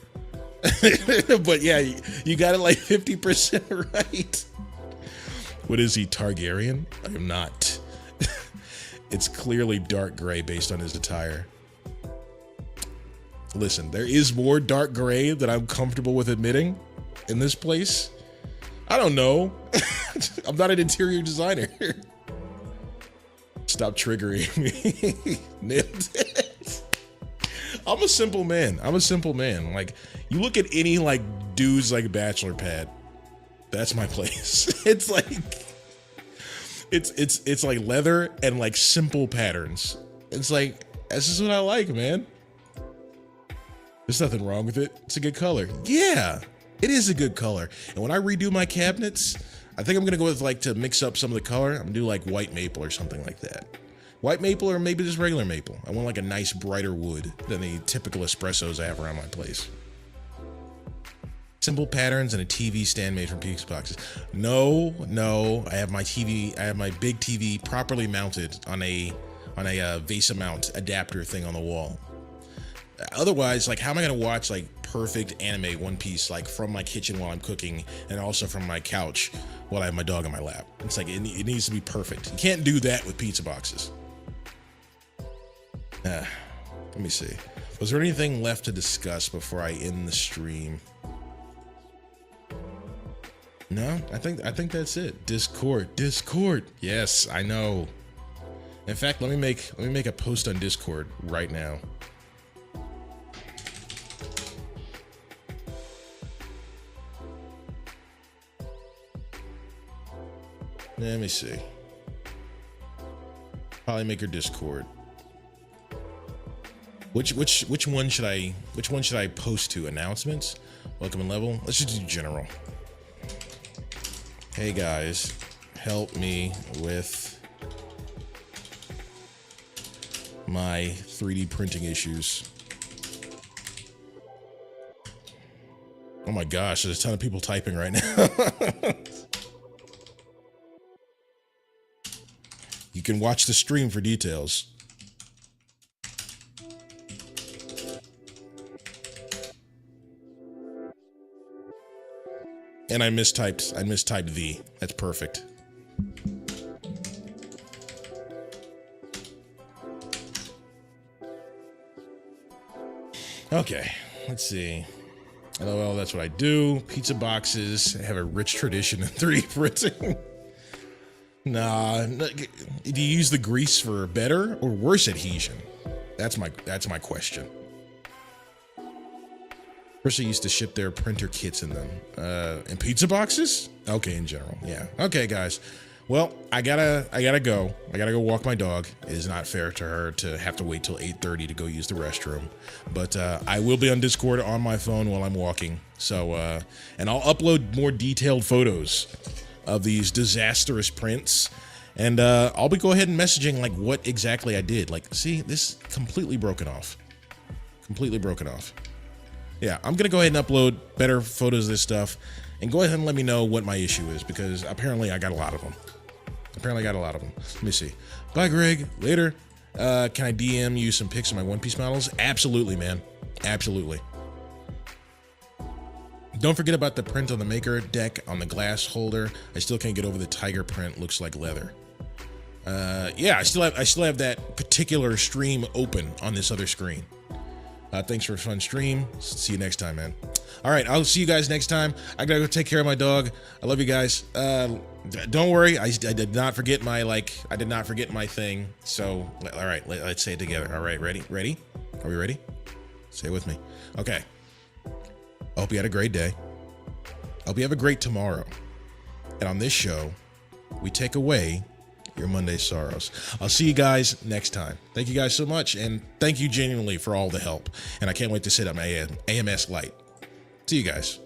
Speaker 1: But yeah, you got it like 50% right. What is he, Targaryen? I am not. It's clearly dark gray based on his attire. Listen, there is more dark gray that I'm comfortable with admitting in this place. I don't know. I'm not an interior designer. Stop triggering me. Nailed it. I'm a simple man. Like, you look at any like dude's like bachelor pad. That's my place. It's like it's like leather and like simple patterns. It's like, this is what I like, man. There's nothing wrong with it. It's a good color. Yeah, it is a good color. And when I redo my cabinets, I think I'm gonna go with like, to mix up some of the color, I'm gonna do like white maple or something like that. White maple or maybe just regular maple. I want like a nice brighter wood than the typical espressos I have around my place. Simple patterns and a TV stand made from pizza boxes. No, I have my TV, I have my big TV properly mounted on a VESA mount adapter thing on the wall. Otherwise, like, how am I gonna watch like perfect anime One Piece like from my kitchen while I'm cooking and also from my couch while I have my dog on my lap? It's like, it needs to be perfect. You can't do that with pizza boxes. Let me see. Was there anything left to discuss before I end the stream? No, I think that's it. Discord. Yes, I know. In fact, let me make a post on Discord right now. Let me see. Polymaker Discord. Which one should I post to? Announcements? Welcome and level? Let's just do general. Hey guys, help me with my 3D printing issues. Oh my gosh, there's a ton of people typing right now. You can watch the stream for details. And I mistyped the. That's perfect. Okay, let's see. LOL, that's what I do. Pizza boxes have a rich tradition in 3D printing. Nah, do you use the grease for better or worse adhesion? That's my question. First, I used to ship their printer kits in them. In pizza boxes? Okay, in general, yeah. Okay, guys. Well, I gotta go. I gotta go walk my dog. It is not fair to her to have to wait till 8:30 to go use the restroom. But I will be on Discord on my phone while I'm walking. So, and I'll upload more detailed photos of these disastrous prints. And I'll be go ahead and messaging like what exactly I did. Like, see, this completely broken off. Completely broken off. Yeah, I'm gonna go ahead and upload better photos of this stuff and go ahead and let me know what my issue is, because apparently I got a lot of them. Let me see. Bye, Greg. Later. Can I DM you some pics of my One Piece models? Absolutely, man. Absolutely. Don't forget about the print on the maker deck on the glass holder. I still can't get over the tiger print. Looks like leather. Yeah, I still have that particular stream open on this other screen. Thanks for a fun stream. See you next time, man. All right, I'll see you guys next time. I gotta go take care of my dog. I love you guys. Don't worry, I did not forget my thing. So, all right, let's say it together. All right, ready? Are we ready? Say it with me. Okay. I hope you had a great day. I hope you have a great tomorrow. And on this show, we take away your Monday sorrows. I'll see you guys next time. Thank you guys so much, and thank you genuinely for all the help. And I can't wait to set up my AMS light. See you guys.